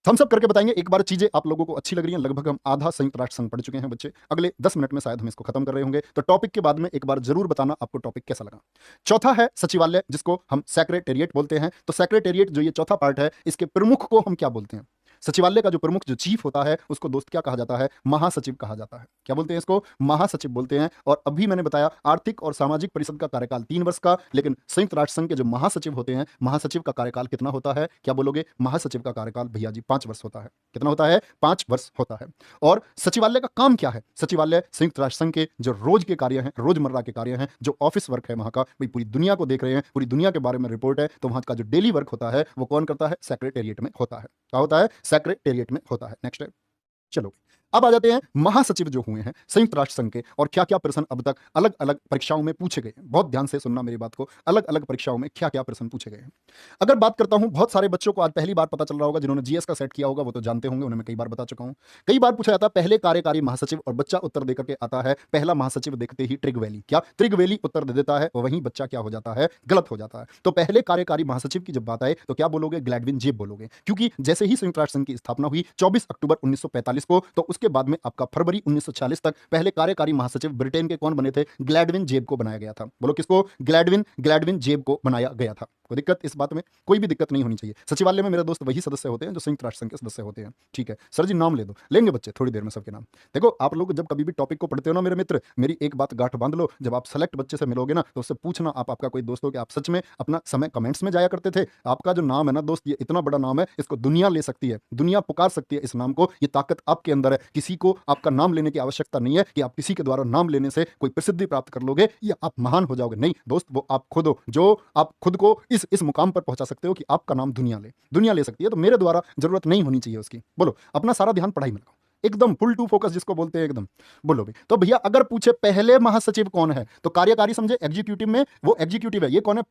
थम्स अप करके बताएंगे एक बार चीजें आप लोगों को अच्छी लग रही हैं। लगभग हम आधा संयुक्त राष्ट्र संघ पढ़ चुके हैं बच्चे, अगले 10 मिनट में शायद हम इसको खत्म कर रहे होंगे। तो टॉपिक के बाद में एक बार जरूर बताना आपको टॉपिक कैसा लगा। चौथा है सचिवालय, जिसको हम सेक्रेटेरिएट बोलते हैं। तो सेक्रेटेरिएट जो ये चौथा पार्ट है, इसके प्रमुख को हम क्या बोलते हैं? सचिवालय का जो प्रमुख, जो चीफ होता है, उसको दोस्त क्या कहा जाता है? महासचिव कहा जाता है। क्या बोलते हैं इसको? महासचिव बोलते हैं। और अभी मैंने बताया आर्थिक और सामाजिक परिषद का कार्यकाल 3 वर्ष का, लेकिन संयुक्त राष्ट्र संघ के जो महासचिव होते हैं, महासचिव का कार्यकाल कितना होता है? क्या बोलोगे? महासचिव का कार्यकाल भैया जी 5 वर्ष होता है। कितना होता है? 5 वर्ष होता है। और सचिवालय का काम क्या है? सचिवालय संयुक्त राष्ट्र संघ के जो रोज के कार्य हैं, रोजमर्रा के कार्य हैं, जो ऑफिस वर्क है वहां का, भाई पूरी दुनिया को देख रहे हैं, पूरी दुनिया के बारे में रिपोर्ट है, तो वहां का जो डेली वर्क होता है वो कौन करता है? सेक्रेटेरिएट में होता है। क्या होता है? सेक्रेटेरिएट में होता है। नेक्स्ट है, चलो अब आ जाते हैं महासचिव जो हुए हैं संयुक्त राष्ट्र संघ के, और क्या क्या प्रश्न अब तक अलग अलग परीक्षाओं में पूछे गए हैं। बहुत ध्यान से सुनना मेरी बात को, अलग अलग परीक्षाओं में क्या क्या प्रश्न पूछे गए हैं। अगर बात करता हूं, बहुत सारे बच्चों को आज पहली बार पता चल रहा होगा, जिन्होंने जीएस का सेट किया होगा वो तो जानते होंगे, उन्हें मैं कई बार बता चुका हूं। कई बार पूछा जाता है पहले कार्यकारी महासचिव, और बच्चा उत्तर देकर के आता है पहला महासचिव देखते ही ट्रिगवेली। क्या ट्रिगवेली उत्तर दे देता है, वहीं बच्चा क्या हो जाता है? गलत हो जाता है। तो पहले कार्यकारी महासचिव की जब बात आए तो क्या बोलोगे? ग्लैडविन जेब बोलोगे, क्योंकि जैसे ही संयुक्त राष्ट्र संघ की स्थापना हुई 24 अक्टूबर 1945 को, तो उसके बाद में आपका फरवरी 1946 तक पहले कार्यकारी महासचिव ब्रिटेन के कौन बने थे? ग्लैडविन जेब को बनाया गया था। बोलो किसको? ग्लैडविन जेब को बनाया गया था। कोई दिक्कत इस बात में? कोई भी दिक्कत नहीं होनी चाहिए। सचिवालय में मेरे दोस्त वही सदस्य होते हैं जो संयुक्त राष्ट्र संघ के सदस्य होते हैं। ठीक है सर जी, नाम ले दो। लेंगे बच्चे थोड़ी देर में सबके नाम। देखो आप लोग जब कभी भी टॉपिक को पढ़ते हो ना मेरे मित्र, मेरी एक बात गांठ बांध लो, जब आप सेलेक्ट बच्चे से मिलोगे ना, तो उससे पूछना आप, आपका कोई दोस्त हो कि आप सच में अपना समय कमेंट्स में जाया करते थे? आपका जो नाम है ना दोस्त, ये इतना बड़ा नाम है, इसको दुनिया ले सकती है, दुनिया पुकार सकती है इस नाम को। ये ताकत आपके अंदर है। किसी को आपका नाम लेने की आवश्यकता नहीं है कि आप किसी के द्वारा नाम लेने से कोई प्रसिद्धि प्राप्त कर लोगे या आप महान हो जाओगे। नहीं दोस्त, वो आप खुद हो, जो आप खुद को इस मुकाम पर पहुंचा सकते हो कि आपका नाम दुनिया ले सकती है। तो मेरे द्वारा जरूरत नहीं होनी चाहिए उसकी। बोलो, अपना सारा ध्यान पढ़ाई में लगाओ, एकदम फुल टू फोकस जिसको बोलते हैं एकदम। बोलो भी। तो भैया अगर पूछे पहले महासचिव कौन है, तो कार्यकारी समझे, एग्जीक्यूटिव में वो एग्जीक्यूटिव है। ये कौन है?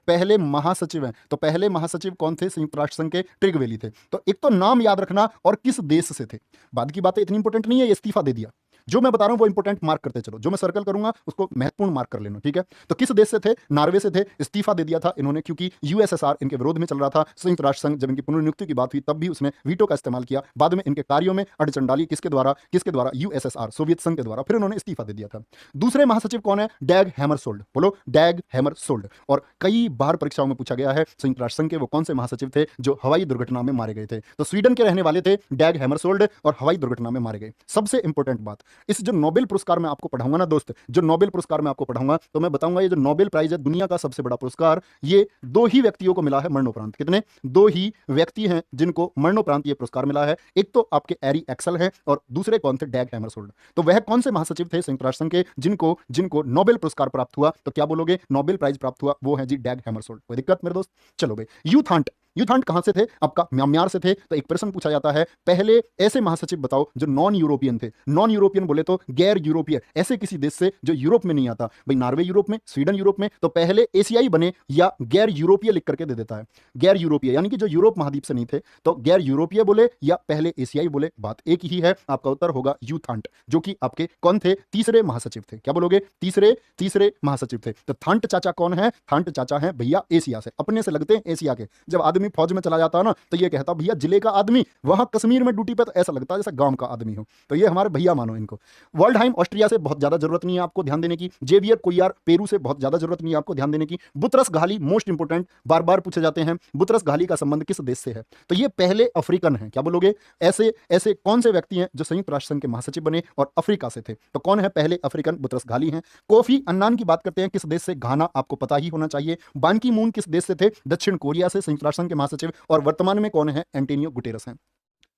पहले महासचिव है। तो पहले महासचिव कौन थे संयुक्त राष्ट्र संघ के? ट्रिगवेली थे। तो एक तो नाम याद रखना और किस देश से थे। बाद की बातें इतनी इंपॉर्टेंट नहीं है, ये इस्तीफा दे दिया। जो मैं बता रहा हूं वो इंपॉर्टेंट मार्क करते चलो, जो मैं सर्कल करूंगा उसको महत्वपूर्ण मार्क कर लेना, ठीक है। तो किस देश से थे? नॉर्वे से थे। इस्तीफा दे दिया था इन्होंने क्योंकि यूएसएसआर इनके विरोध में चल रहा था। संयुक्त राष्ट्र संघ जब इनकी पुनर्नियुक्ति की बात हुई तब भी उसने वीटो का इस्तेमाल किया। बाद में इनके कार्यों में अड़चन डाली, किसके द्वारा? यूएसएसआर, सोवियत संघ के द्वारा। फिर उन्होंने इस्तीफा दे दिया था। दूसरे महासचिव कौन है? डैग हैमरसोल्ड। बोलो, डैग हैमरसोल्ड। और कई बार परीक्षाओं में पूछा गया है संयुक्त राष्ट्र संघ के वो कौन से महासचिव थे जो हवाई दुर्घटना में मारे गए थे। तो स्वीडन के रहने वाले थे डैग हैमरसोल्ड और हवाई दुर्घटना में मारे गए। सबसे इंपॉर्टेंट बात, इस जो नोबेल पुरस्कार मैं आपको पढ़ाऊंगा ना दोस्त, जो नोबेल पुरस्कार मैं आपको पढ़ाऊंगा तो मैं बताऊंगा ये जो नोबेल प्राइज है दुनिया का सबसे बड़ा पुरस्कार, ये दो ही व्यक्तियों को मिला है मरणोपरांत। कितने? दो ही व्यक्ति हैं जिनको मरणोपरांत ये पुरस्कार मिला है। एक तो आपके एरी एक्सल है और दूसरे कौन थे? डैग हैमरसोल्ड। तो वह कौन से महासचिव थे संयुक्त राष्ट्र संघ के जिनको जिनको नोबेल पुरस्कार प्राप्त हुआ? तो क्या बोलोगे? नोबेल प्राइज प्राप्त हुआ, वो है जी डैग हैमरसोल्ड। कोई दिक्कत मेरे दोस्त? चलो भाई, यूथ हंट। यूथ हंट कहां से थे? आपका म्यांमार से थे। तो एक प्रश्न पूछा जाता है, पहले ऐसे महासचिव बताओ जो नॉन यूरोपियन थे। नॉन यूरोपियन बोले तो गैर यूरोपीय, ऐसे किसी देश से जो यूरोप में नहीं आता। भाई नॉर्वे यूरोप में, स्वीडन यूरोप में, तो पहले एशियाई बने या गैर यूरोपीय लिख करके दे देता है। गैर यूरोपीय यानी कि जो यूरोप महाद्वीप से नहीं थे, तो गैर यूरोपीय बोले या पहले एशियाई बोले, बात एक ही है। आपका उत्तर होगा यूथ हंट, जो कि आपके कौन थे? तीसरे महासचिव थे। क्या बोलोगे? तीसरे महासचिव थे। तो थंट चाचा कौन है? थंट चाचा है भैया एशिया से, अपने से लगते हैं एशिया के। जब आदमी फौज में चला जाता है ना तो ये कहता भैया जिले का आदमी, वहां कश्मीर में ड्यूटी पे तो ऐसा लगता है जैसा गांव का आदमी हो। तो ये हमारे भैया मानो इनको। वर्ल्डहाइम ऑस्ट्रिया से बहुत ज्यादा जरूरत नहीं है आपको ध्यान देने की। जेवियर कोयार पेरू से बहुत ज्यादा जरूरत नहीं है आपको ध्यान देने की। बुतरस घाली मोस्ट इंपोर्टेंट, बार बार पूछे जाते हैं, बुतरस घाली का संबंध किस देश से है? तो ये पहले अफ्रीकन है। क्या बोलोगे? ऐसे ऐसे कौन से व्यक्ति हैं जो संयुक्त राष्ट्र संघ के महासचिव बने और अफ्रीका से थे? तो कौन है पहले अफ्रीकन? बुतरस घाली हैं। कोफी अन्नान की बात करते हैं, किस देश से? घाना, आपको पता ही होना चाहिए। बान की मून किस देश से थे? दक्षिण कोरिया से संयुक्त राष्ट्र संघ के महासचिव। और वर्तमान में कौन है? एंटोनियो गुटेरस हैं।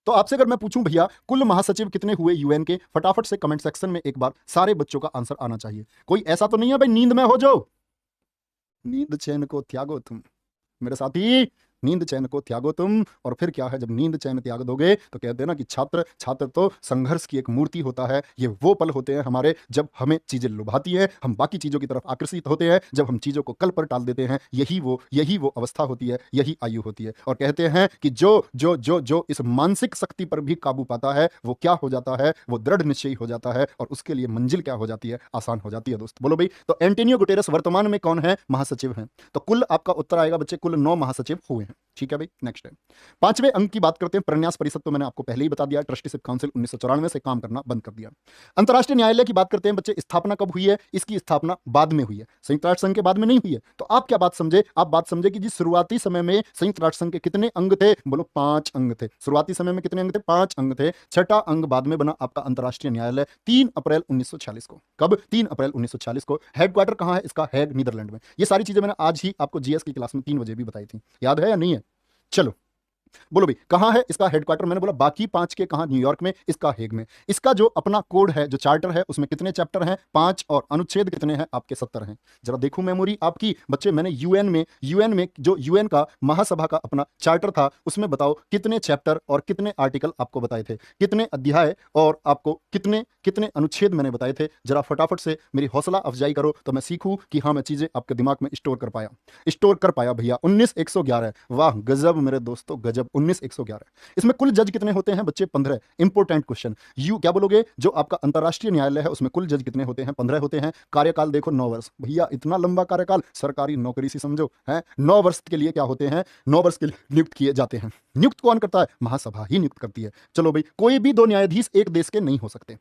तो आपसे अगर मैं पूछूं भैया कुल महासचिव कितने हुए यूएन के, फटाफट से कमेंट सेक्शन में एक बार सारे बच्चों का आंसर आना चाहिए। कोई ऐसा तो नहीं है भाई नींद में हो जाओ, नींद चैन को त्यागो तुम मेरे साथी, नींद चैन को त्यागो तुम। और फिर क्या है, जब नींद चैन त्याग दोगे तो कहते हैं ना कि छात्र तो संघर्ष की एक मूर्ति होता है। ये वो पल होते हैं हमारे जब हमें चीजें लुभाती है, हम बाकी चीजों की तरफ आकर्षित होते हैं, जब हम चीजों को कल पर टाल देते हैं। यही वो अवस्था होती है, यही आयु होती है। और कहते हैं कि जो जो जो जो इस मानसिक शक्ति पर भी काबू पाता है वो क्या हो जाता है? वो दृढ़ निश्चयी हो जाता है और उसके लिए मंजिल क्या हो जाती है? आसान हो जाती है दोस्त। बोलो भाई, तो एंटोनियो गुटेरस वर्तमान में कौन है? महासचिव हैं। तो कुल आपका उत्तर आएगा बच्चे, कुल 9 महासचिव हुए हैं। ठीक है भाई, नेक्स्ट है। पांचवें अंक की बात करते हैं। प्रन्यास परिषद तो मैंने आपको पहले ही बता दिया, ट्रस्टीशिप काउंसिल 1994 से काम करना बंद कर दिया। अंतर्राष्ट्रीय न्यायालय की बात करते हैं बच्चे, स्थापना कब हुई है? इसकी स्थापना बाद में हुई है, संयुक्त राष्ट्र संघ के बाद में नहीं हुई है। तो आप क्या बात समझे? आप बात समझे कि जी शुरुआती समय में संयुक्त राष्ट्र संघ के कितने अंग थे? बोलो 5 अंग थे। शुरुआती समय में कितने अंग थे? 5 अंग थे। छठा अंग बाद में बना आपका अंतर्राष्ट्रीय न्यायालय 3 अप्रैल 1946 को। कब? 3 अप्रैल 1946 को। हेडक्वार्टर कहां है इसका? हैग, नीदरलैंड में। ये सारी चीजें मैंने आज ही आपको जीएस की क्लास में 3 बजे भी बताई थी, याद है या नहीं है? चलो बोलो भाई, कहां है इसका हेडक्वार्टर? मैंने बोला बाकी 5 के कहां? न्यूयॉर्क में। इसका हेग में। इसका जो अपना कोड है, जो चार्टर है, उसमें कितने चैप्टर हैं? 5। और अनुच्छेद कितने हैं आपके? 70 हैं। जरा देखूं मेमोरी आपकी बच्चे, मैंने यूएन में जो यूएन का महासभा का अपना चार्टर था उसमें बताओ कितने चैप्टर और कितने आर्टिकल आपको बताए थे, कितने अध्याय और आपको कितने कितने अनुच्छेद मैंने बताए थे। जरा फटाफट से मेरी हौसला अफजाई करो तो मैं सीखूं कि हाँ मैं चीजें आपके दिमाग में स्टोर कर पाया भैया। 19,111। वाह गजब मेरे दोस्तों, गजब। 19,111। इसमें कुल जज कितने होते हैं बच्चे? 15। इंपोर्टेंट क्वेश्चन, यू क्या बोलोगे? जो आपका अंतरराष्ट्रीय न्यायालय है उसमें कुल जज कितने होते हैं? 15 होते हैं। कार्यकाल देखो 9 वर्ष। भैया इतना लंबा कार्यकाल, सरकारी नौकरी सी समझो है। 9 वर्ष के लिए क्या होते हैं? 9 वर्ष के लिए नियुक्त किए जाते हैं। नियुक्त कौन करता है? महासभा ही नियुक्त करती है। चलो भाई, कोई भी 2 न्यायाधीश एक देश के नहीं हो सकते।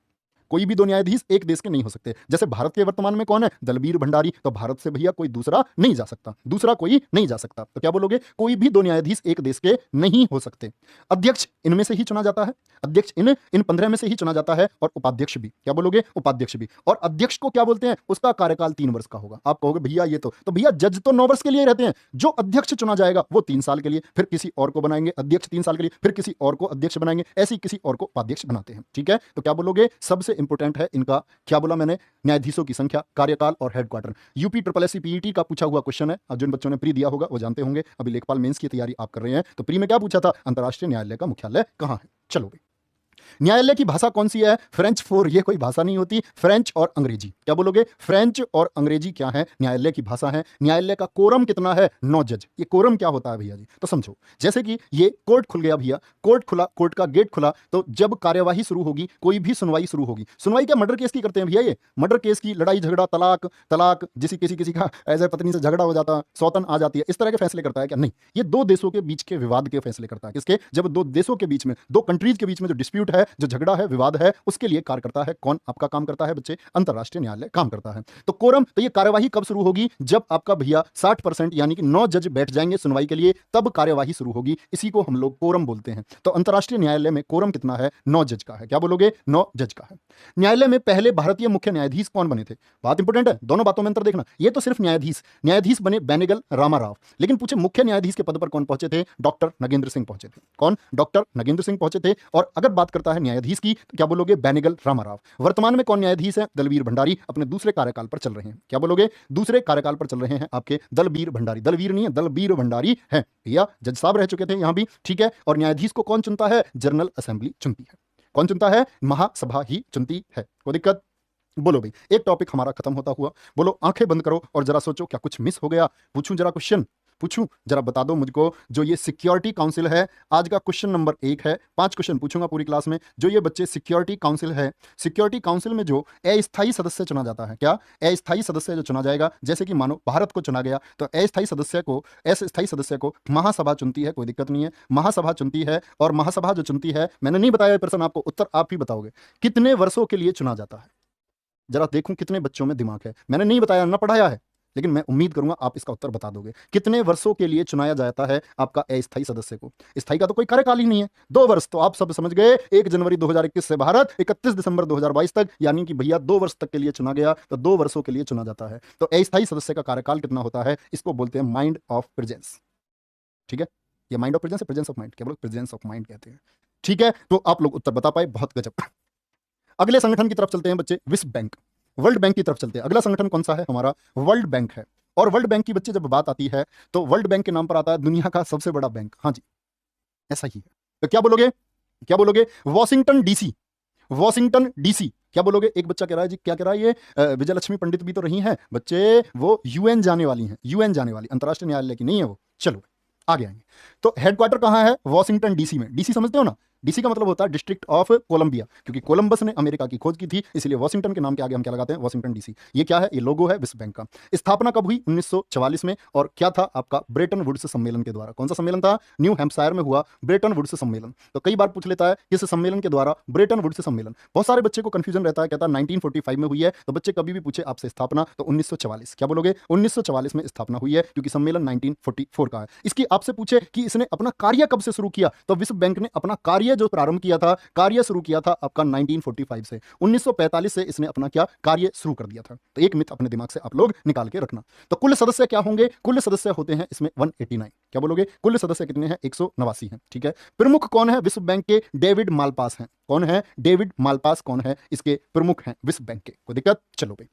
कोई भी 2 न्यायाधीश एक देश के नहीं हो सकते। जैसे भारत के वर्तमान में कौन है? दलबीर भंडारी। तो भारत से भैया कोई दूसरा नहीं जा सकता, दूसरा कोई नहीं जा सकता। तो क्या बोलोगे? कोई भी 2 न्यायाधीश एक देश के नहीं हो सकते। अध्यक्ष इनमें से ही चुना जाता है। अध्यक्ष इन 15 में से ही चुना जाता है। और उपाध्यक्ष भी। क्या बोलोगे? उपाध्यक्ष भी। और अध्यक्ष को क्या बोलते हैं? उसका कार्यकाल 3 वर्ष का होगा। आप कहोगे भैया ये तो भैया जज तो 9 वर्ष के लिए रहते हैं। जो अध्यक्ष चुना जाएगा वो 3 साल के लिए, फिर किसी और को बनाएंगे अध्यक्ष 3 साल के लिए, फिर किसी और को अध्यक्ष बनाएंगे, ऐसी किसी और को उपाध्यक्ष बनाते हैं। ठीक है, तो क्या बोलोगे? सबसे इंपॉर्टेंट है इनका, क्या बोला मैंने? न्यायाधीशों की संख्या, कार्यकाल और headquarter. UP triple SC PET का पूछा हुआ क्वेश्चन है। अब जिन बच्चों ने प्री दिया होगा वो जानते होंगे। अभी लेखपाल मेंस की तैयारी आप कर रहे हैं तो प्री में क्या पूछा था? अंतर्राष्ट्रीय न्यायालय का मुख्यालय कहां है? चलो भाई, न्यायालय की भाषा कौन सी है? फ्रेंच फोर, ये कोई भाषा नहीं होती, फ्रेंच और अंग्रेजी। क्या बोलोगे? फ्रेंच और अंग्रेजी क्या है? न्यायालय की भाषा है। न्यायालय का कोरम कितना है? 9 जज। ये कोरम क्या होता है भैया जी? तो समझो, जैसे कि ये कोर्ट खुल गया भैया, कोर्ट खुला, कोर्ट का गेट खुला, तो जब कार्यवाही शुरू होगी, कोई भी सुनवाई शुरू होगी, सुनवाई क्या मर्डर केस की करते हैं भैया? ये मर्डर केस की, लड़ाई झगड़ा, तलाक तलाक, किसी किसी किसी का ऐसे पत्नी से झगड़ा हो जाता, सौतन आ जाती है, इस तरह के फैसले करता है क्या? नहीं, ये दो देशों के बीच के विवाद के फैसले करता है। किसके? जब दो देशों के बीच में, दो कंट्रीज के बीच में जो डिस्प्यूट है, जो झगड़ा है, विवाद है, उसके लिए कार्य करता है कौन? आपका काम करता है बच्चे, अंतरराष्ट्रीय न्यायालय काम करता है। तो कोरम, तो ये कार्यवाही कब शुरू होगी? जब आपका भैया 60% यानी कि 9 जज बैठ जाएंगे सुनवाई के लिए, तब कार्यवाही शुरू होगी। इसी को हम लोग कोरम बोलते हैं। तो अंतरराष्ट्रीय न्यायालय में कोरम कितना है? 9 जज का है। क्या बोलोगे? 9 जज का है। न्यायालय में पहले भारतीय मुख्य न्यायाधीश कौन बने थे? बात इंपॉर्टेंट है, दोनों बातों में अंतर देखना। ये तो सिर्फ न्यायाधीश, न्यायाधीश बने बेनेगल रामाराव, लेकिन पूछे मुख्य न्यायाधीश के पद पर कौन पहुंचे थे? डॉक्टर नगेंद्र सिंह पहुंचे थे। कौन? डॉक्टर नगेंद्र सिंह पहुंचे थे। और अगर बात करता है न्यायाधीश की, तो क्या बोलोगे? बेनेगल रामाराव। वर्तमान में कौन न्यायाधीश है? दलवीर भंडारी, अपने दूसरे कार्यकाल पर चल रहे हैं। क्या बोलोगे? दूसरे कार्यकाल पर चल रहे हैं आपके दलवीर भंडारी। दलवीर नहीं है, दलवीर भंडारी है भैया। जज साहब रह चुके थे यहां भी, ठीक है। और न्यायाधीश को कौन चुनता है? जनरल असेंबली चुनती है। कौन चुनता है? महासभा ही चुनती है। कोई दिक्कत? बोलो भाई, एक टॉपिक हमारा खत्म होता हुआ। बोलो, आंखें बंद करो और जरा सोचो, क्या कुछ मिस हो गया? पूछूं जरा क्वेश्चन, पूछूं जरा, बता दो मुझको। जो ये सिक्योरिटी काउंसिल है, आज का क्वेश्चन नंबर 1 है। 5 क्वेश्चन पूछूंगा पूरी क्लास में। जो ये बच्चे सिक्योरिटी काउंसिल है, सिक्योरिटी काउंसिल में जो अस्थायी सदस्य चुना जाता है, क्या अस्थायी सदस्य जो चुना जाएगा, जैसे कि मानो भारत को चुना गया, तो अस्थायी सदस्य को महासभा चुनती है। कोई दिक्कत नहीं है, महासभा चुनती है। और महासभा जो चुनती है, मैंने नहीं बताया प्रश्न आपको, उत्तर आप ही बताओगे, कितने वर्षों के लिए चुना जाता है? जरा देखूं कितने बच्चों में दिमाग है। मैंने नहीं बताया, ना पढ़ाया है, लेकिन मैं उम्मीद करूंगा आप इसका उत्तर बता दोगे। कितने वर्षों के लिए चुनाया जाता है आपका अस्थायी सदस्य को? स्थायी का तो कोई कार्यकाल ही नहीं है। 2 वर्ष तो आप सब समझ गए। 1 जनवरी 2021 से भारत, 31 दिसंबर 2022 तक, यानी कि भैया 2 वर्ष तक के लिए चुना गया, तो 2 वर्षों के लिए चुना जाता है। तो अस्थायी सदस्य का कार्यकाल कितना होता है? इसको बोलते हैं माइंड ऑफ प्रेजेंस। ठीक है, ये माइंड ऑफ प्रेजेंस है, प्रेजेंस ऑफ माइंड, क्या बोलो? प्रेजेंस ऑफ माइंड कहते हैं। ठीक है, तो आप लोग उत्तर बता पाए, बहुत गजब। अगले संगठन की तरफ चलते हैं बच्चे, विश्व बैंक, वर्ल्ड बैंक की तरफ चलते हैं। अगला संगठन कौन सा है हमारा? वर्ल्ड बैंक है। और वर्ल्ड बैंक की बच्चे जब बात आती है, तो वर्ल्ड बैंक के नाम पर आता है दुनिया का सबसे बड़ा बैंक। हाँ जी, ऐसा ही है। तो क्या बोलोगे? क्या बोलोगे? Washington DC, Washington DC. क्या बोलोगे? एक बच्चा कह रहा है जी, क्या कह रहा है ये? विजयलक्ष्मी पंडित भी तो रही हैं बच्चे, वो यूएन जाने वाली हैं, यूएन जाने वाली, अंतरराष्ट्रीय न्यायालय की नहीं है वो। चलो आगे आएंगे। तो हेडक्वार्टर कहां है? वॉशिंगटन डीसी में। डीसी समझते हो ना? डीसी का मतलब होता है डिस्ट्रिक्ट ऑफ कोलंबिया, क्योंकि कोलंबस ने अमेरिका की खोज की थी, इसलिए वॉशिंगटन के नाम के आगे हम क्या लगाते हैं? Washington DC. ये क्या है? ये लोगो है विश्व बैंक का। स्थापना कब हुई? 1944 में। और क्या था आपका? ब्रेटन वुड्स सम्मेलन के द्वारा। कौन सा सम्मेलन था? न्यू हैम्पशायर में हुआ ब्रेटन वुड्स सम्मेलन। तो कई बार पूछ लेता है किस सम्मेलन के द्वारा? ब्रेटन वुड्स सम्मेलन। बहुत सारे बच्चे को कंफ्यूजन रहता है, कहता है 1945 में हुई है। तो बच्चे कभी भी पूछे आपसे स्थापना, तो 1944। क्या बोलोगे? 1944 में स्थापना हुई है, क्योंकि सम्मेलन 1944 का है। इसकी आपसे पूछे कि इसने अपना कार्य कब से शुरू किया, तो विश्व बैंक ने अपना कार्य जो प्रारंभ किया था, कार्य शुरू किया था आपका 1945 से। 1945 से इसने अपना क्या कार्य शुरू कर दिया था। तो एक मिथ अपने दिमाग से आप लोग निकाल के रखना। तो कुल सदस्य क्या होंगे? कुल सदस्य होते हैं इसमें 189। क्या बोलोगे? कुल सदस्य कितने हैं? 189 हैं। ठीक है, प्रमुख कौन है विश्व बैंक के? डेविड मालपास हैं। कौन है? डेविड मालपास कौन है? इसके प्रमुख हैं विश्व बैंक के। कोई दिक्कत? चलो भाई,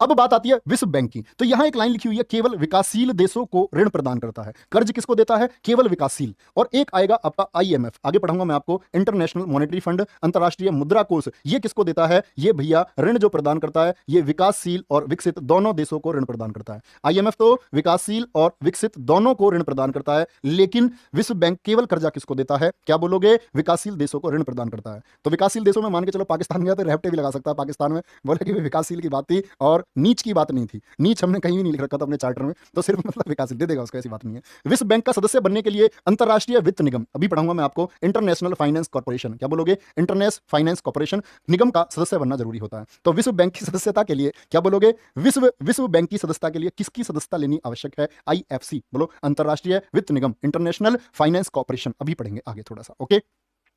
अब बात आती है विश्व बैंक की। तो यहां एक लाइन लिखी हुई है, केवल विकासशील देशों को ऋण प्रदान करता है। कर्ज किसको देता है? केवल विकासशील। और एक आएगा आपका आईएमएफ, आगे पढ़ाऊंगा मैं आपको, इंटरनेशनल मॉनेटरी फंड, अंतरराष्ट्रीय मुद्रा कोष। ये किसको देता है? ये भैया ऋण जो प्रदान करता है, ये विकासशील और विकसित दोनों देशों को ऋण प्रदान करता है। आईएमएफ तो विकासशील और विकसित दोनों को ऋण प्रदान करता है, लेकिन विश्व बैंक केवल कर्जा किसको देता है? क्या बोलोगे? विकासशील देशों को ऋण प्रदान करता है। तो विकासशील देशों में मान के चलो पाकिस्तान गया तो रेफ्टे भी लगा सकता है पाकिस्तान में, बोले कि विकासशील की बात थी और नीच की बात नहीं थी। नीच हमने कहीं भी नहीं लिख रखा था अपने चार्टर में, तो सिर्फ मतलब विकासशील दे देगा उसको, ऐसी बात नहीं है। विश्व बैंक का सदस्य बनने के लिए अंतरराष्ट्रीय वित्त निगम, अभी पढ़ाऊंगा मैं आपको, इंटरनेशनल फाइनेंस कॉर्पोरेशन, क्या बोलोगे? इंटरनेशनल फाइनेंस कॉर्पोरेशन निगम का सदस्य बनना जरूरी होता है। तो विश्व बैंक की सदस्यता के लिए क्या बोलोगे? विश्व बैंक की सदस्यता के लिए किसकी सदस्यता लेनी आवश्यक है? आईएफसी, बोलो, अंतरराष्ट्रीय वित्त निगम, इंटरनेशनल फाइनेंस कॉर्पोरेशन। अभी पढ़ेंगे आगे थोड़ा सा, ओके।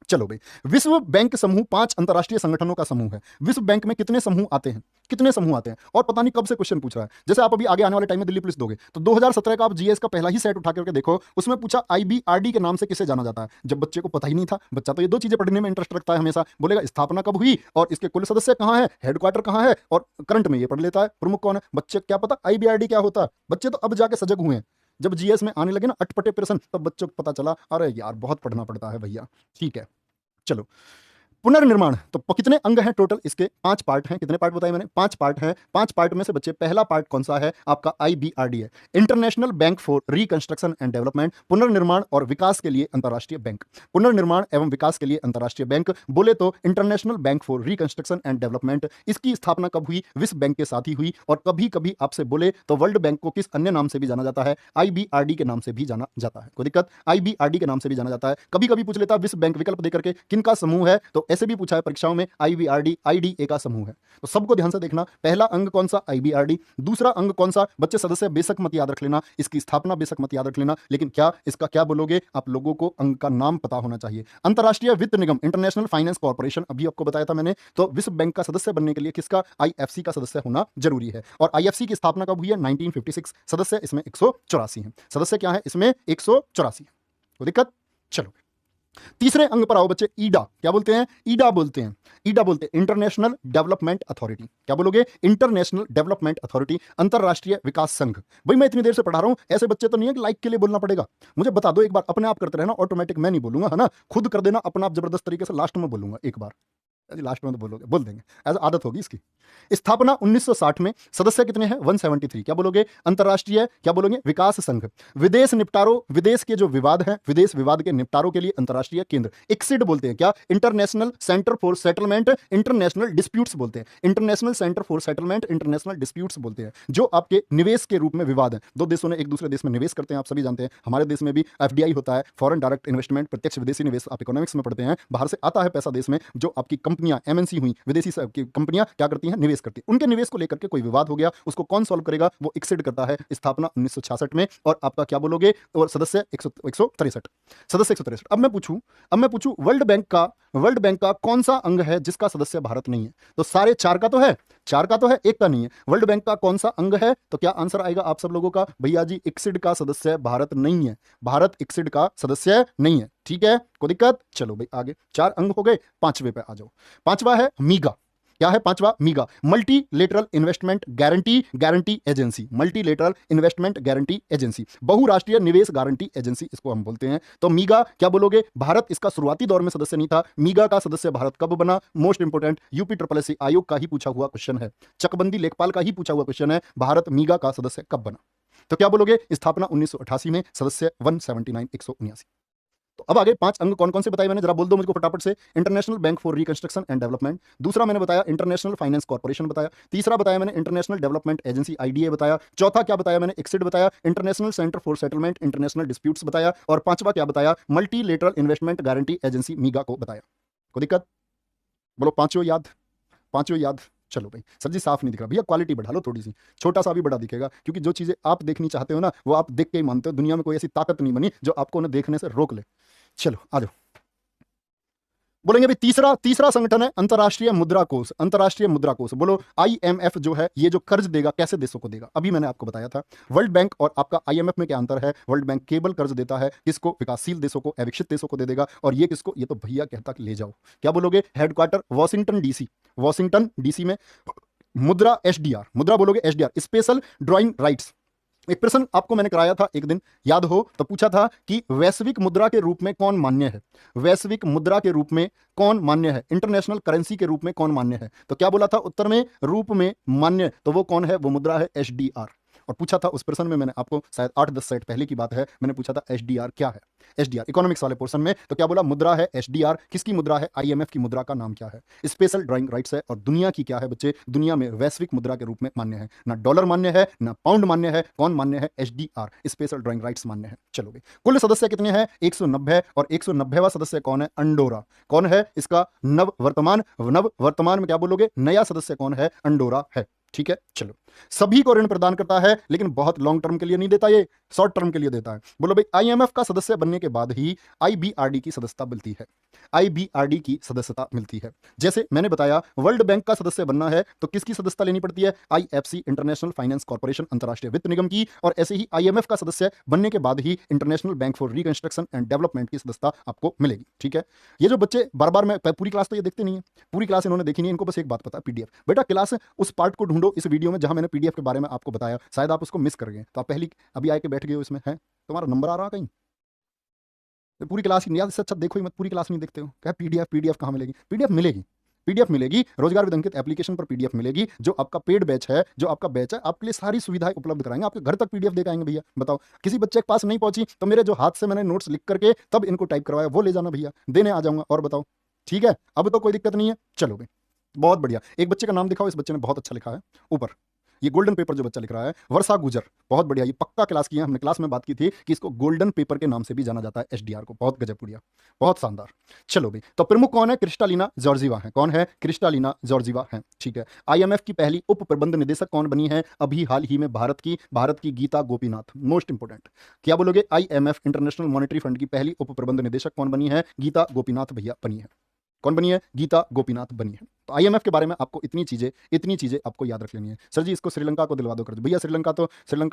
चलो भाई, विश्व बैंक समूह 5 अंतरराष्ट्रीय संगठनों का समूह है। विश्व बैंक में कितने समूह आते हैं? कितने समूह आते हैं? और पता नहीं कब से क्वेश्चन पूछ रहा है। जैसे आप अभी आगे आने वाले टाइम में दिल्ली पुलिस दोगे, तो 2017 का आप जीएस का पहला ही सेट उठा करके देखो, उसमें पूछा आईबीआरडी के नाम से किसे जाना जाता है। जब बच्चे को पता ही नहीं था, बच्चा तो ये 2 चीजें पढ़ने में इंटरेस्ट रखता है हमेशा, बोलेगा स्थापना कब हुई और इसके कुल सदस्य कहां है, हेडक्वार्टर कहां है, और करंट में ये पढ़ लेता है प्रमुख कौन है। बच्चे क्या पता आईबीआरडी क्या होता है? बच्चे तो अब जाके सजग हुए हैं, जब जीएस में आने लगे ना अटपटे प्रश्न, तब बच्चों को पता चला, अरे यार बहुत पढ़ना पड़ता है भैया। ठीक है, चलो, पुनर्निर्माण तो कितने अंग हैं टोटल इसके? 5 पार्ट हैं। कितने पार्ट बताए मैंने? 5 पार्ट हैं। 5 पार्ट में से बच्चे पहला पार्ट कौन सा है? आपका IBRD है, international bank for reconstruction and development, पुनर्निर्माण और विकास के लिए अंतर्राष्ट्रीय बैंक। पुनर्निर्माण एवं विकास के लिए अंतर्राष्ट्रीय बैंक बोले तो international bank for reconstruction and development, इसकी स्थापना कब हुई? विश्व बैंक के साथ ही हुई। और कभी कभी आपसे बोले तो वर्ल्ड बैंक को किस अन्य नाम से भी जाना जाता है? IBRD के नाम से भी जाना जाता है। कोई दिक्कत? IBRD के नाम से भी जाना जाता है। कभी कभी पूछ लेता विश्व बैंक विकल्प देकर के किनका समूह है, तो ऐसे भी पूछा है परीक्षाओं में, IBRD IDA का समूह है। तो सबको ध्यान से देखना, पहला अंग कौन सा? IBRD। दूसरा अंग कौन सा? बच्चे सदस्य बेशक मत याद रख लेना, इसकी स्थापना बेशक मत याद रख लेना, लेकिन क्या इसका क्या बोलोगे आप लोगों को? अंग का नाम पता होना चाहिए। अंतरराष्ट्रीय वित्त निगम, इंटरनेशनल फाइनेंस कॉर्पोरेशन, अभी आपको बताया था मैंने। तो विश्व बैंक का सदस्य बनने के लिए किसका? IFC का सदस्य होना जरूरी है। और IFC की स्थापना कब हुई है? 1956। सदस्य इसमें 184 हैं। सदस्य क्या है इसमें? 184। कोई दिक्कत? चलो तीसरे अंग पर आओ बच्चे। ईडा क्या बोलते हैं? ईडा बोलते हैं। ईडा बोलते हैं इंटरनेशनल डेवलपमेंट अथॉरिटी। क्या बोलोगे? इंटरनेशनल डेवलपमेंट अथॉरिटी, अंतरराष्ट्रीय विकास संघ। भाई मैं इतनी देर से पढ़ा रहा हूं, ऐसे बच्चे तो नहीं है कि लाइक के लिए बोलना पड़ेगा। मुझे बता दो एक बार, अपने आप करते रहना, ऑटोमेटिक मैं नहीं बोलूंगा, है ना? खुद कर देना अपना आप जबरदस्त तरीके से, लास्ट में बोलूंगा एक बार। लास्ट में तो बोलोगे, बोल देंगे, ऐसा आदत होगी इसकी। स्थापना 1960 में। सदस्य कितने हैं? 173। क्या बोलोगे? अंतरराष्ट्रीय क्या बोलोगे? विकास संघ। विदेश निपटारो, विदेश के जो विवाद हैं, विदेश विवाद के निपटारो के लिए अंतरराष्ट्रीय केंद्र, ICSID बोलते हैं। क्या? International centre for settlement international disputes बोलते हैं। International centre for settlement international disputes बोलते हैं। जो आपके निवेश के रूप में विवाद है, दो देशों ने एक दूसरे देश में निवेश करते हैं, आप सभी जानते हैं। हमारे देश में भी FDI होता है, फॉरेन डायरेक्ट इन्वेस्टमेंट, प्रत्यक्ष विदेशी निवेश, आप इकोनॉमिक्स में पढ़ते हैं। बाहर से आता है पैसा देश में, जो आपकी कंपनियां MNC हुई, विदेशी कंपनियां क्या करती हैं? निवेश करती हैं। उनके निवेश को लेकर के कोई विवाद हो गया, उसको कौन सॉल्व करेगा? वो ICSID करता है। स्थापना 1966 में। और आपका क्या बोलोगे? और सदस्य 163। सदस्य 163। अब मैं पूछूं वर्ल्ड बैंक का कौन सा अंग है जिसका सदस्य भारत नहीं है? तो सारे 4 का तो है, 4 का तो है, एक का नहीं है। वर्ल्ड बैंक का कौन सा अंग है? तो क्या आंसर आएगा आप सब लोगों का? भैया जी ICSID का सदस्य भारत नहीं है। भारत ICSID का सदस्य नहीं है। ठीक है, कोई दिक्कत? चलो भाई आगे, 4 अंग हो गए। 5वें पे आ जाओ। 5वां है मीगा। क्या है 5वां? MIGA, multilateral investment guarantee agency. Multilateral investment guarantee agency, बहुराष्ट्रीय निवेश गारंटी एजेंसी इसको हम बोलते हैं। तो मीगा क्या बोलोगे? भारत इसका शुरुआती दौर में सदस्य नहीं था। मीगा का सदस्य भारत कब बना? मोस्ट इंपोर्टेंट UPSSC आयोग का ही पूछा हुआ क्वेश्चन है, चकबंदी लेखपाल का ही पूछा हुआ क्वेश्चन है, भारत मीगा का सदस्य कब बना? तो क्या बोलोगे? स्थापना 1988 में, सदस्य 179 179। तो अब आगे 5 अंग कौन कौन से बताए मैंने, जरा बोल दो मुझको फटाफट से। International bank for reconstruction and development, दूसरा मैंने बताया इंटरनेशनल फाइनेंस कॉर्पोरेशन बताया, तीसरा बताया मैंने इंटरनेशनल डेवलपमेंट एजेंसी IDA बताया, चौथा क्या बताया मैंने? ICSID बताया, international centre for settlement international disputes बताया, और 5वां क्या बताया? मल्टीलेटरल इन्वेस्टमेंट गारंटी एजेंसी मीगा को बताया। कोई दिक्कत? बोलो पांचों याद, पांचों याद। चलो भाई सर जी साफ नहीं दिख रहा, भैया क्वालिटी बढ़ा लो थोड़ी सी, छोटा सा भी बड़ा दिखेगा, क्योंकि जो चीजें आप देखनी चाहते हो ना वो आप देख के ही मानते हो। दुनिया में कोई ऐसी ताकत नहीं बनी जो आपको उन्हें देखने से रोक ले। चलो आ जाओ, बोलेंगे भाई तीसरा संगठन है अंतरराष्ट्रीय मुद्रा कोष। अंतरराष्ट्रीय मुद्रा कोष बोलो, IMF जो है ये जो कर्ज देगा कैसे देशों को देगा? अभी मैंने आपको बताया था। वर्ल्ड बैंक और आपका IMF में क्या अंतर है? वर्ल्ड बैंक केवल कर्ज देता है, किसको? विकासशील देशों को, अविकसित देशों को दे देगा। और ये किसको? ये तो भैया कहता कि ले जाओ। क्या बोलोगे? हेडक्वार्टर वाशिंगटन DC में। मुद्रा SDR, मुद्रा बोलोगे SDR, स्पेशल ड्राइंग राइट्स। एक प्रश्न आपको मैंने कराया था एक दिन, याद हो तो पूछा था कि वैश्विक मुद्रा के रूप में कौन मान्य है? वैश्विक मुद्रा के रूप में कौन मान्य है? इंटरनेशनल करेंसी के रूप में कौन मान्य है? तो क्या बोला था उत्तर में? रूप में मान्य। तो वो कौन है? वो मुद्रा है SDR। और पूछा था उस प्रश्न में, मैंने आपको शायद 8-10 सेट पहले की बात है, मैंने पूछा था SDR क्या है? SDR इकोनॉमिक्स वाले पोर्शन में। तो क्या बोला? मुद्रा है SDR। किसकी मुद्रा है? IMF की मुद्रा का नाम क्या है? स्पेशल ड्राइंग राइट्स है। और दुनिया की क्या है बच्चे? दुनिया में वैश्विक मुद्रा के रूप में मान्य है। ना डॉलर मान्य है, ना पाउंड मान्य है। कौन मान्य है? SDR, स्पेशल ड्राइंग राइट्स मान्य है। चलो भाई, कुल सदस्य कितने हैं? 190। और 190वां सदस्य कौन है? अंडोरा। कौन है इसका? नव वर्तमान में क्या बोलोगे? नया सदस्य कौन है? अंडोरा है। ठीक है, चलो। सभी को ऋण प्रदान करता है, लेकिन बहुत लॉन्ग टर्म के लिए नहीं देता, ये शॉर्ट टर्म के लिए देता है। बोलो भाई IMF का सदस्य बनने के बाद ही IBRD की सदस्यता मिलती है। IBRD की सदस्यता मिलती है। जैसे मैंने बताया वर्ल्ड बैंक का सदस्य बनना है तो किसकी सदस्यता लेनी पड़ती है? IFC, इंटरनेशनल फाइनेंस कॉर्पोरेशन, अंतरराष्ट्रीय वित्त निगम की। और ऐसे ही IMF का सदस्य बनने के बाद ही international bank for reconstruction and development की सदस्यता आपको मिलेगी। ठीक है, ये जो बच्चे बार बार, मैं पूरी क्लास तो ये देखते नहीं है, पूरी क्लास इन्होंने देखी नहीं, इनको बस एक बात पता है PDF। बेटा क्लास उस पार्ट को ढूंढो इस वीडियो में जहां मैंने PDF के बारे में आपको बताया, शायद आप उसको मिस कर गए। तो आप पहली अभी आके बैठ गए हो इसमें, है तुम्हारा नंबर आ रहा कहीं? तो पूरी क्लास की याद, इससे अच्छा देखो ही मत, पूरी क्लास नहीं देखते हो। क्या पीडीएफ, पीडीएफ कहाँ मिलेगी? पीडीएफ मिलेगी, पीडीएफ मिलेगी, रोजगार विद अंकित एप्लीकेशन पर पीडीएफ मिलेगी। जो आपका पेड बैच है, जो आपका बैच है, आपके लिए सारी सुविधाएं उपलब्ध कराएंगे, आपके घर तक पीडीएफ देकर आएंगे भैया। बताओ, किसी बच्चे के पास नहीं पहुंची तो मेरे जो हाथ से मैंने नोट्स लिख करके तब इनको टाइप करवाया वो ले जाना भैया, देने आ जाऊंगा। और बताओ, ठीक है, अब तो कोई दिक्कत नहीं है। चलो भाई, बहुत बढ़िया। एक बच्चे का नाम दिखाओ, इस बच्चे ने बहुत अच्छा लिखा है ऊपर, ये गोल्डन पेपर जो बच्चा लिख रहा है, वर्षा गुजर, बहुत बढ़िया। ये पक्का क्लास किया, हमने क्लास में बात की थी कि इसको गोल्डन पेपर के नाम से भी जाना जाता है, एचडीआर को। बहुत गजब, बढ़िया, बहुत शानदार। चलो भाई, तो प्रमुख कौन है? क्रिस्टालिना जॉर्जिवा है। कौन है? क्रिस्टालिना जॉर्जिवा है, ठीक है। आईएमएफ की पहली उप प्रबंध निदेशक कौन बनी है अभी हाल ही में? भारत की गीता गोपीनाथ। मोस्ट इंपोर्टेंट, क्या बोलोगे? आईएमएफ इंटरनेशनल मॉनेटरी फंड की पहली उप प्रबंध निदेशक कौन बनी है? गीता गोपीनाथ भैया बनी है। कौन बनी है? गीता गोपीनाथ बनी है। तो आईएमएफ के बारे में आपको इतनी चीजें आपको याद रख लेनी है। सर जी, इसको श्रीलंका को दिलवा दो कर दो। भैया श्रीलंका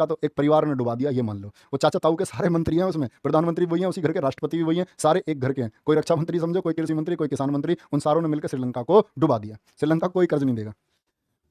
तो एक परिवार ने डुबा दिया, ये मान लो। वो चाचा ताऊ के सारे मंत्री हैं उसमें, प्रधानमंत्री वही हैं, उसी घर के राष्ट्रपति भी वही हैं, सारे एक घर के हैं। कोई रक्षा मंत्री समझो, कोई कृषि मंत्री, कोई किसान मंत्री, उन सारों ने मिलकर श्रीलंका को डुबा दिया। श्रीलंका कोई कर्ज नहीं देगा।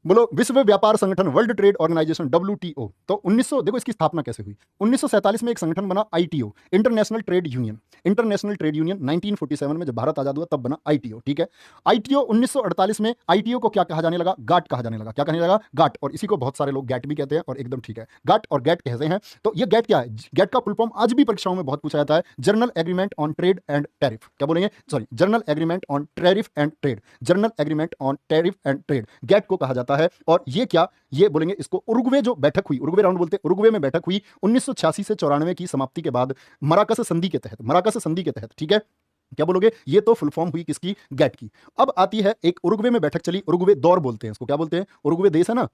बोलो, विश्व व्यापार संगठन, वर्ल्ड ट्रेड ऑर्गेनाइजेशन, WTO। तो 1900, देखो इसकी स्थापना कैसे हुई। 1947 में एक संगठन बना, ITO, international trade union. International trade union 1947 में जब भारत आजाद हुआ तब बना ITO, ठीक है। ITO 1948 में ITO को क्या कहा जाने लगा? गाट कहा जाने लगा। क्या कहने लगा? गाट। और इसी को बहुत सारे लोग गैट भी कहते हैं, और एकदम ठीक है, गाट और गैट कहते हैं। तो ये गैट क्या है? गैट का फुल फॉर्म आज भी परीक्षाओं में बहुत पूछा जाता है, General Agreement on Trade and Tariff. क्या बोलेंगे? Sorry, General Agreement on Tariff and Trade, General Agreement on Tariff and Trade, GATT को कहा जाता है। और ये क्या, ये बोलेंगे इसको उरुग्वे जो बैठक हुई, उरुग्वे राउंड बोलते हैं, उरुग्वे में बैठक हुई 1986 से 94 की समाप्ति के बाद, मराकस संधि के तहत, मराकस संधि के तहत, ठीक है। क्या बोलोगे? ये तो फुल फॉर्म हुई किसकी? गैट की। अब आती है एक उरुग्वे में बैठक चली, उरुग्वे दौर बोलते हैं इसको। क्या बोलते हैं? उरुग्वे देश है ना,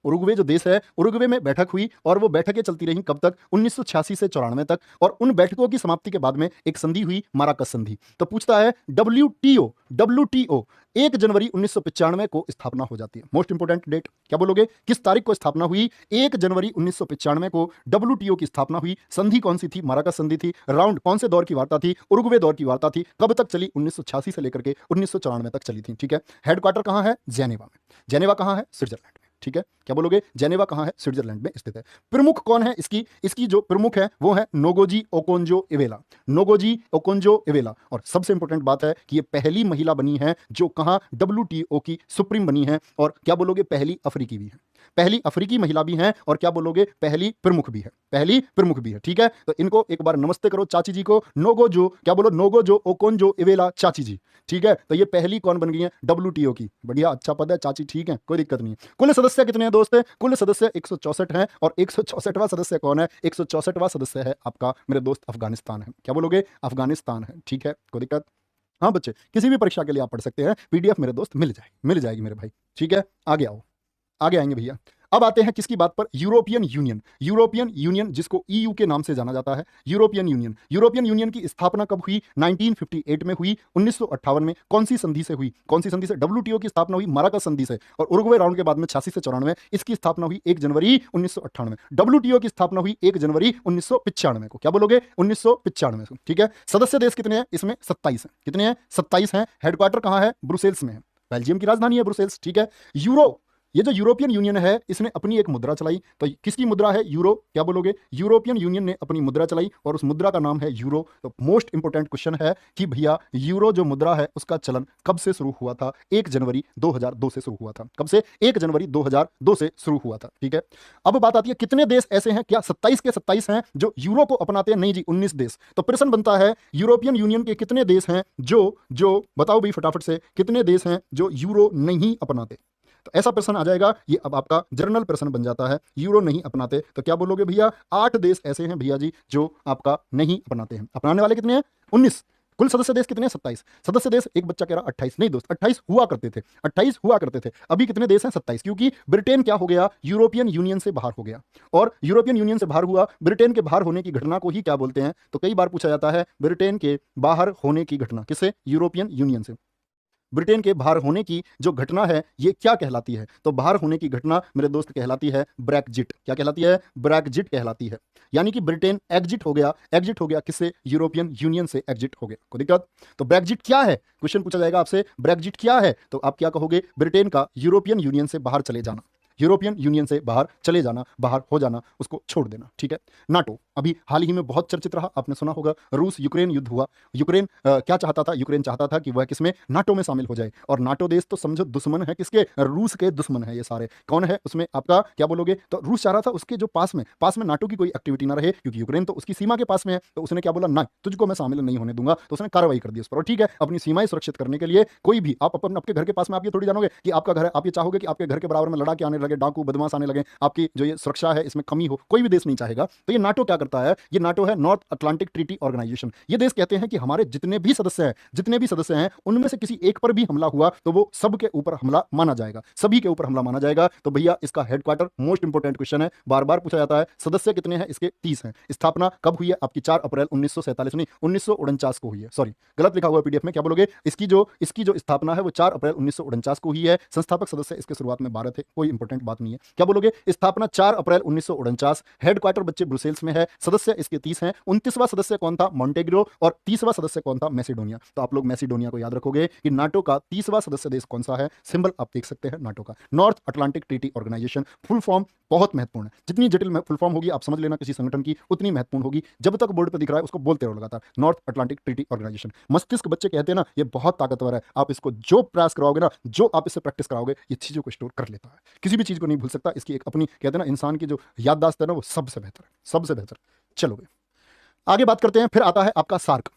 उरुग्वे जो देश है, उरुग्वे में बैठक हुई, और वो बैठकें चलती रहीं कब तक? 1986 से 94 तक। और उन बैठकों की समाप्ति के बाद में एक संधि हुई, मराकस संधि। तो पूछता है WTO 1 जनवरी 1995 को स्थापना हो जाती है। मोस्ट इंपोर्टेंट डेट, क्या बोलोगे? किस तारीख को स्थापना हुई? 1 जनवरी 1995 को WTO की स्थापना हुई। संधि कौन सी थी? मराकस संधि थी। राउंड कौन से दौर की वार्ता थी? उरुग्वे दौर की वार्ता थी। कब तक चली? 1986 से लेकर के 1994 तक चली थी, ठीक है। हेडक्वार्टर कहां है? जेनेवा में। जेनेवा कहां है? स्विट्जरलैंड में, ठीक है। क्या बोलोगे? जेनेवा कहां है? स्विट्जरलैंड में स्थित है। प्रमुख कौन है इसकी जो प्रमुख है वो है Ngozi Okonjo Iweala. Ngozi Okonjo Iweala. और सबसे इंपॉर्टेंट बात है कि ये पहली महिला बनी है जो कहां? WTO की सुप्रीम बनी है। और क्या बोलोगे? पहली अफ्रीकी भी है, पहली अफ्रीकी महिला भी है। और क्या बोलोगे? पहली प्रमुख भी है, पहली प्रमुख भी है, ठीक है। तो इनको एक बार नमस्ते करो चाची जी को, नोगोजो, क्या बोलो? नोगोजो ओकोंजो इवेला चाची जी, ठीक है। तो ये पहली कौन बन गई है? WTO की। बढ़िया, अच्छा पद है चाची, ठीक है, कोई दिक्कत नहीं है। कुल सदस्य कितने हैं दोस्त? कुल सदस्य 164 हैं। और 164वां सदस्य कौन है? 164वां सदस्य है आपका मेरे दोस्त अफगानिस्तान है। क्या बोलोगे? अफगानिस्तान है, ठीक है, कोई दिक्कत? हाँ बच्चे, किसी भी परीक्षा के लिए आप पढ़ सकते हैं, PDF मेरे दोस्त मिल जाएगी मेरे भाई, ठीक है। आगे आओ, आगे आएंगे भैया। अब आते हैं किसकी बात पर? European union. यूरोपियन यूनियन जिसको EU के नाम से जाना जाता है, यूरोपियन यूनियन। यूरोपियन यूनियन की स्थापना कब हुई? 1958 में हुई। 1958 में कौन सी संधि से हुई? कौन सी संधि से? WTO की स्थापना हुई मराकस संधि से। और उरुग्वे राउंड के बाद में 86 से 94 इसकी स्थापना हुई 1 जनवरी 1998। WTO की स्थापना हुई 1 जनवरी 1995 को। क्या बोलोगे? 1995 को, ठीक है। सदस्य देश कितने हैं इसमें? 27 हैं। कितने हैं? 27 हैं। हेडक्वार्टर कहां है? ब्रुसेल्स में है, बेल्जियम की राजधानी है ब्रुसेल्स, ठीक है। यूरो, ये जो यूरोपियन यूनियन है इसने अपनी एक मुद्रा चलाई। तो किसकी मुद्रा है? यूरो। क्या बोलोगे? यूरोपियन यूनियन ने अपनी मुद्रा चलाई और उस मुद्रा का नाम है यूरो। तो मोस्ट इंपोर्टेंट क्वेश्चन है कि भैया यूरो जो मुद्रा है उसका चलन कब से शुरू हुआ था? 1 जनवरी 2002 से शुरू हुआ था। कब से? 1 जनवरी 2002 से शुरू हुआ था, ठीक है। अब बात आती है कितने देश ऐसे हैं? क्या 27 के 27 हैं जो यूरो को अपनाते हैं? नहीं जी, 19 देश। तो प्रश्न बनता है यूरोपियन यूनियन के कितने देश हैं जो बताओ भाई फटाफट से, कितने देश हैं जो यूरो नहीं अपनाते? तो ऐसा प्रश्न आ जाएगा, ये अब आपका जनरल प्रश्न बन जाता है, यूरो नहीं अपनाते। तो क्या बोलोगे भैया? 8 देश ऐसे हैं भैया जी जो आपका नहीं अपनाते हैं। अपनाने वाले कितने हैं? 19। कुल सदस्य देश कितने हैं? 27 सदस्य देश। एक बच्चा कह रहा 28, नहीं दोस्त, 28 हुआ करते थे, 28 हुआ करते थे। अभी कितने देश हैं? 27, क्योंकि ब्रिटेन क्या हो गया? यूरोपियन यूनियन से बाहर हो गया। और यूरोपियन यूनियन से बाहर हुआ, ब्रिटेन के बाहर होने की घटना को ही क्या बोलते हैं? तो कई बार पूछा जाता है ब्रिटेन के बाहर होने की घटना किससे? यूरोपियन यूनियन से। ब्रिटेन के बाहर होने की जो घटना है ये क्या कहलाती है? तो बाहर होने की घटना मेरे दोस्त कहलाती है ब्रेक्जिट। क्या कहलाती है? ब्रेक्जिट कहलाती है। यानी कि ब्रिटेन एग्जिट हो गया। एग्जिट हो गया किससे? यूरोपियन यूनियन से एग्जिट हो गया। कोई दिक्कत? तो ब्रेक्जिट क्या है? क्वेश्चन पूछा जाएगा आपसे, ब्रेक्जिट क्या है? तो आप क्या कहोगे? ब्रिटेन का यूरोपियन यूनियन से बाहर चले जाना, यूरोपियन यूनियन से बाहर चले जाना, बाहर हो जाना, उसको छोड़ देना, ठीक है। नाटो, अभी हाल ही में बहुत चर्चित रहा, आपने सुना होगा, रूस यूक्रेन युद्ध हुआ। यूक्रेन क्या चाहता था? यूक्रेन चाहता था कि वह किसमें? नाटो में शामिल हो जाए। और नाटो देश तो समझो दुश्मन है किसके? रूस के दुश्मन है ये सारे। कौन है उसमें आपका, क्या बोलोगे? तो रूस चाह रहा था उसके जो पास में नाटो की कोई एक्टिविटी ना रहे, क्योंकि यूक्रेन तो उसकी सीमा के पास में है। तो उसने क्या बोला? ना, तुझको मैं शामिल नहीं होने दूंगा। तो उसने कार्रवाई कर दी उस पर। और ठीक है, अपनी सीमाएं सुरक्षित करने के लिए कोई भी, आप अपन आपके घर के पास में, आप ये थोड़ी जानोगे कि आपका घर है, आप ये चाहोगे कि आपके घर के बराबर में लड़ाके आने लगे, डाकू बदमाश आने लगे, आपकी जो ये सुरक्षा है इसमें कमी हो, कोई भी देश नहीं चाहेगा। तो ये नाटो क्या करता है? ये नाटो है नॉर्थ अटलांटिक ट्रीटी ऑर्गेनाइजेशन। ये देश कहते हैं कि हमारे जितने भी सदस्य हैं उनमें से किसी एक पर भी हमला हुआ तो वो सबके ऊपर हमला माना जाएगा, सभी के ऊपर हमला माना जाएगा। तो भैया इसका हेडक्वार्टर, मोस्ट इंपोर्टेंट क्वेश्चन है, बार बार पूछा जाता है। सदस्य कितने हैं इसके? 30 हैं। स्थापना कब हुई है आपकी? 4 अप्रैल 1947 नहीं 1949 को हुई है। सॉरी, गलत लिखा हुआ है पीडीएफ में, क्या बोलोगे? इसकी जो स्थापना है वो 4 अप्रैल 1949 को हुई है। संस्थापक सदस्य इसके शुरुआत में 12 थे, कोई इंपॉर्टेंट बात नहीं है। क्या बोलोगे? स्थापना 4 अप्रैल 1949, हेडक्वार्टर बच्चे ब्रुसेल्स में है, सदस्य इसके 30 हैं। 29वां सदस्य कौन था? मॉन्टेग्रो। और 30वां सदस्य कौन था? मैसिडोनिया। तो आप लोग मैसिडोनिया को याद रखोगे कि नाटो का 30वां सदस्य देश कौन सा है। सिंबल आप देख सकते हैं नाटो का, North Atlantic Treaty Organisation. Full form बहुत महत्वपूर्ण है, जितनी जटिल फुल फॉर्म होगी आप समझ लेना किसी संगठन की, उतनी महत्वपूर्ण होगी। जब तक बोर्ड पर दिख रहा है उसको बोलते रहो लगातार, नॉर्थ अटलांटिक ट्रीटी ऑर्गेनाइजेशन। मस्तिष्क बच्चे कहते हैं ना, ये बहुत ताकतवर है, आप इसको जो प्रयास कराओगे ना, जो आप इससे प्रैक्टिस कराओगे, ये चीजों को स्टोर कर लेता है, किसी भी चीज को नहीं भूल सकता। इसकी एक अपनी, कहते हैं ना, इंसान की जो याददाश्त है ना, वो सबसे बेहतर है, सबसे बेहतर। चलो आगे बात करते हैं। फिर आता है आपका सार्क।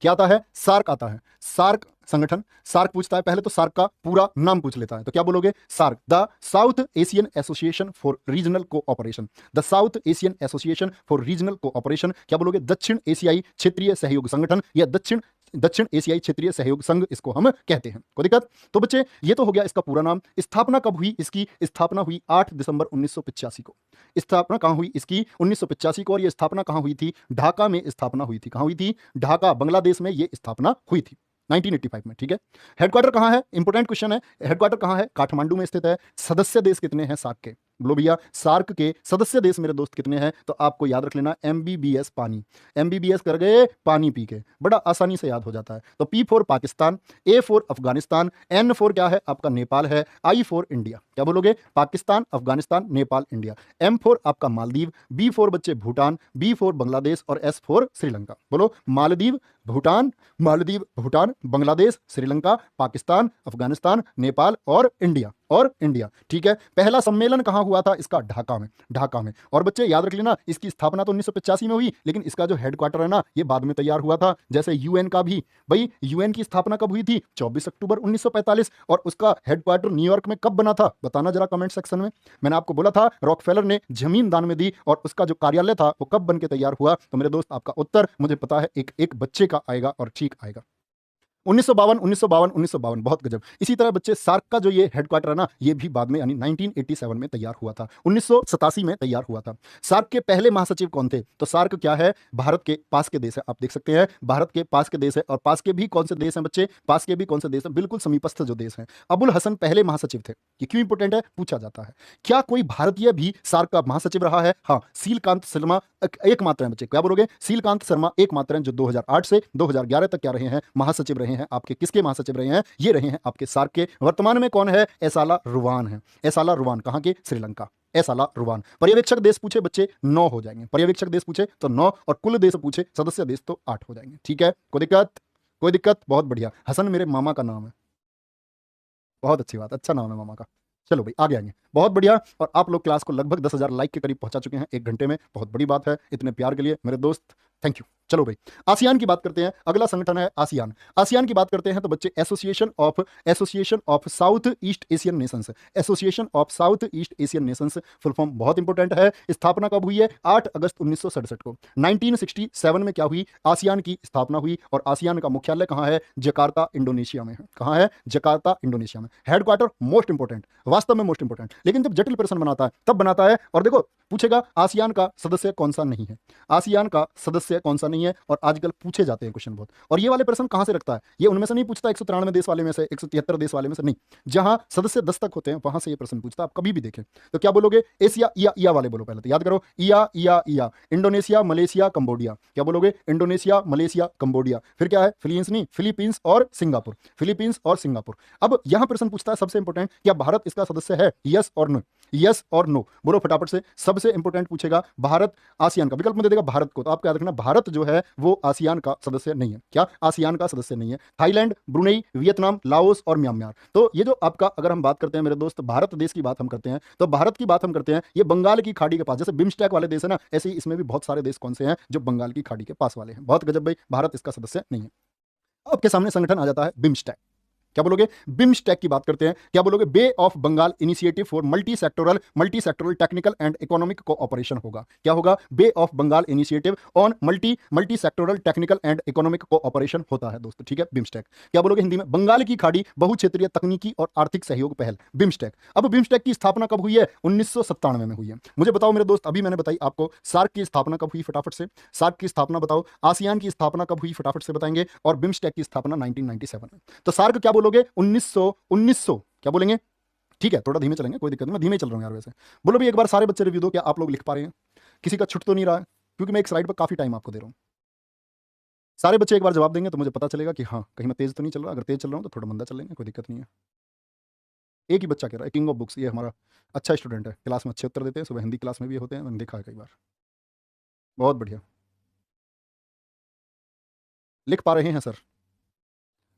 क्या आता है? सार्क आता है। सार्क संगठन, सार्क पूछता है, पहले तो सार्क का पूरा नाम पूछ लेता है। तो क्या बोलोगे? SAARC, the South Asian Association for Regional Cooperation. The South Asian Association for Regional Cooperation. क्या बोलोगे? दक्षिण एशियाई क्षेत्रीय सहयोग संगठन या दक्षिण एशियाई क्षेत्रीय सहयोग संघ इसको हम कहते हैं। कोई दिक्कत? तो बच्चे ये तो हो गया इसका पूरा नाम। स्थापना कब हुई इसकी? स्थापना हुई 8 दिसंबर 1985 को। स्थापना कहां हुई इसकी? 1985 को। और ये स्थापना कहां हुई थी? ढाका में स्थापना हुई थी। कहां हुई थी? ढाका, बांग्लादेश में ये स्थापना हुई थी 1985 में। ठीक है, हेडक्वार्टर कहां है? इंपोर्टेंट क्वेश्चन है, हेडक्वार्टर कहां है? काठमांडू में स्थित है। सदस्य देश कितने हैं सार्क के? बोलो भैया, सार्क के सदस्य देश मेरे दोस्त कितने हैं? तो आपको याद रख लेना, MBBS पानी, MBBS कर गए पानी पी के, बड़ा आसानी से याद हो जाता है। तो P for Pakistan, A for Afghanistan, N for क्या है आपका? नेपाल है, I फॉर इंडिया। क्या बोलोगे? Pakistan, Afghanistan, Nepal, India. M for आपका मालदीव, B फॉर बच्चे भूटान, B फॉर बांग्लादेश और S फॉर श्रीलंका। बोलो, मालदीव, भूटान, बांग्लादेश, श्रीलंका, पाकिस्तान, अफगानिस्तान, नेपाल और इंडिया। ठीक है, पहला सम्मेलन कहां हुआ था इसका? ढाका में। और बच्चे याद रख लेना, इसकी स्थापना तो 1985 में हुई, लेकिन इसका जो हेडक्वार्टर है ना, ये बाद में तैयार हुआ था। जैसे यूएन का भी, भाई यूएन की स्थापना कब हुई थी? 24 अक्टूबर 1945। और उसका हेडक्वार्टर न्यूयॉर्क में कब बना था? बताना जरा कमेंट सेक्शन में। मैंने आपको बोला था रॉकफेलर ने जमीन दान में दी, और उसका जो कार्यालय था वो कब बन के तैयार हुआ? तो मेरे दोस्त आपका उत्तर मुझे पता है, एक बच्चे का आएगा और ठीक आएगा। 1952, बहुत गजब। इसी तरह बच्चे सार्क का जो ये हेडक्वार्टर है ना, ये भी बाद में यानी 1987 में तैयार हुआ था, 1987 में तैयार हुआ था। सार्क के पहले महासचिव कौन थे? तो सार्क क्या है? भारत के पास के देश है, आप देख सकते हैं, भारत के पास के देश है। और पास के भी कौन से देश हैं बच्चे? पास के भी कौन से देश हैं? बिल्कुल समीपस्थ जो देश हैं। अबुल हसन पहले महासचिव थे। ये क्यों इंपोर्टेंट है? पूछा जाता है। क्या कोई भारतीय भी सार्क का महासचिव रहा है? हाँ, सीलकांत शर्मा एकमात्र हैं बच्चे। क्या बोलोगे? सीलकांत शर्मा एकमात्र हैं जो 2008 से 2011 तक क्या रहे हैं? महासचिव रहे हैं। आपके किसके महासचिव रहे हैं? ये रहे हैं आपके सार्क के। वर्तमान में कौन है? एसाला रुवान है। एसाला रुवान कहां के? श्रीलंका। एसाला रुवान। पर्यवेक्षक देश पूछे बच्चे 9 हो जाएंगे, पर्यवेक्षक देश पूछे तो 9, और कुल देश पूछे सदस्य देश तो 8 हो जाएंगे। ठीक है, कोई दिक्कत? कोई दिक्कत? बहुत बढ़िया। हसन मेरे मामा का नाम है, बहुत अच्छी बात, अच्छा नाम है मामा का। चलो भाई आगे आएंगे, बहुत बढ़िया। और आप लोग क्लास को लगभग 10,000 लाइक के करीब पहुंचा चुके हैं 1 घंटे में, बहुत बड़ी बात है। इतने प्यार के लिए मेरे दोस्त थैंक यू। चलो भाई, आसियान की बात करते हैं। अगला संगठन है आसियान। आसियान की बात करते हैं तो बच्चे association of south east Asian Nations. Association of south east Asian Nations full form बहुत इंपॉर्टेंट है। स्थापना कब हुई है? 8 अगस्त 1967 को। 1967 में क्या हुई? आसियान की स्थापना हुई। और आसियान का मुख्यालय कहां है? जकार्ता, इंडोनेशिया में है। कहां है? जकार्ता, इंडोनेशिया में। हेडक्वार्टर मोस्ट इंपॉर्टेंट, वास्तव में मोस्ट इंपॉर्टेंट, लेकिन जब जटिल प्रश्न बनाता है तब बनाता है। और देखो पूछेगा आसियान का सदस्य कौन सा नहीं है। आसियान का सदस्य है कौन सा नहीं है, और आजकल पूछे जाते हैं क्वेश्चन बहुत। और ये वाले प्रश्न कहां से रखता है, ये उनमें से नहीं पूछता 193 देश वाले में से, 173 देश वाले में से नहीं, जहां सदस्य 10 तक होते हैं वहां से ये प्रश्न पूछता है। आप कभी भी देखें तो क्या बोलोगे, एशिया, इया वाले बोलो पहले तो, याद करो, इया। Indonesia, Malaysia, Cambodia. क्या बोलोगे, इंडोनेशिया, मलेशिया, कंबोडिया। फिर क्या है, फिलीपींस नहीं, फिलीपींस और सिंगापुर, फिलीपींस और सिंगापुर। अब यहां प्रश्न पूछता है सबसे इंपॉर्टेंट, क्या भारत इसका सदस्य है, यस और नो, यस और नो बोलो फटाफट से। सबसे इंपॉर्टेंट पूछेगा भारत आसियान का, विकल्प में दे देगा भारत को, तो आप याद रखना भारत जो है वो आसियान का सदस्य नहीं है। क्या, आसियान का सदस्य नहीं है। थाईलैंड, ब्रुनेई, वियतनाम, लाओस और म्यांमार। तो ये जो आपका, अगर हम बात करते हैं मेरे दोस्त भारत देश की बात हम करते हैं, तो भारत की बात हम करते हैं, ये बंगाल की खाड़ी के पास, जैसे बिम्स्टेक वाले देश है ना, ऐसे ही इसमें भी बहुत सारे देश कौन से हैं जो बंगाल की खाड़ी के पास वाले हैं। बहुत गजब भाई, भारत इसका सदस्य नहीं है। आपके सामने संगठन आ जाता है बिम्स्टेक। क्या बोलोगे, बिम्स्टेक की बात करते हैं, क्या बोलोगे, bay of Bengal initiative for multi sectoral technical and economic cooperation होगा। क्या होगा, bay of Bengal initiative on multi sectoral technical and economic cooperation होता है दोस्तों, ठीक है, बिम्स्टेक। क्या बोलोगे हिंदी में, बंगाल की खाड़ी बहुक्षेत्रीय तकनीकी और आर्थिक सहयोग पहल, बिम्स्टेक। अब बिम्स्टेक की स्थापना कब हुई है, 1997 में हुई है। मुझे बताओ मेरे दोस्त, अभी मैंने बताई आपको, सार्क की स्थापना कब हुई, फटाफट से सार्क की स्थापना बताओ। आसियान की स्थापना कब हुई, फटाफट से बताएंगे। और बिम्स्टेक की स्थापना 1997 में। तो सार्क क्या बोलोगे, 1900 क्या बोलेंगे, ठीक है, थोड़ा धीमे चलेंगे, कोई दिक्कत नहीं, मैं धीमे चल रहा हूं यार वैसे। बोलो भी एक बार सारे बच्चे रिव्यू दो, क्या आप लोग लिख पा रहे हैं, किसी का छुट तो नहीं रहा है, क्योंकि मैं एक स्लाइड पर काफी टाइम आपको दे रहा हूं। सारे बच्चे एक बार जवाब देंगे तो मुझे पता चलेगा कि हाँ कहीं मैं तेज तो नहीं चल रहा। अगर तेज चल रहा हूं तो थोड़ा मंदा चलेंगे, कोई दिक्कत नहीं है। एक ही बच्चा कह रहा है, किंग ऑफ बुक्स, ये हमारा अच्छा स्टूडेंट है, क्लास में अच्छे उत्तर देते हैं, सुबह हिंदी क्लास में भी होते हैं, मैंने देखा है कई बार। बहुत बढ़िया, लिख पा रहे हैं सर,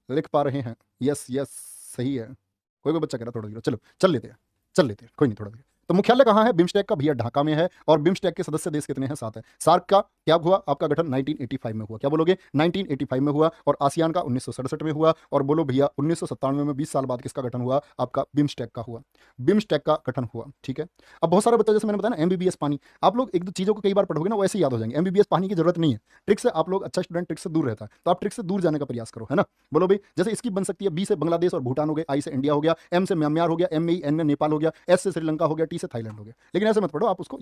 लिख पा रहे हैं, यस यस, सही है। कोई कोई बच्चा कह रहा थोड़ा धीरे, चलो चल लेते हैं, कोई नहीं, थोड़ा धीरे। तो मुख्यालय कहाँ है बिम्स्टेक का, भैया ढाका में है। और बिम्स्टेक के सदस्य देश कितने हैं, 7 है। सार्क का क्या हुआ, आपका गठन 1985 में हुआ। क्या बोलोगे, 1985 में हुआ। और आसियान का 1967 में हुआ। और बोलो भैया 1997 में 20 साल बाद किसका गठन हुआ, आपका बिम्स्टेक का हुआ, बिम्स्टेक का गठन हुआ, ठीक है। अब बहुत सारे बच्चे, जैसे मैंने बताया ना, एमबीबीएस पानी, आप लोग एक दो चीजों को कई बार पढ़ोगे ना, वैसे ही याद हो जाएंगे। एमबीबीएस पानी की जरूरत नहीं है, ट्रिक से आप लोग, अच्छा स्टूडेंट ट्रिक से दूर रहता है, तो आप ट्रिक से दूर जाने का प्रयास करो, है ना। बोलो भाई, जैसे इसकी बन सकती है, बी से बांग्लादेश और भूटान हो गए, आई से इंडिया हो गया, एम से म्यांमार हो गया, एम में एन में नेपाल हो गया, एस से श्रीलंका हो गया, टी से थाईलैंड हो गया। लेकिन ऐसे मत पढ़ो, आप उसको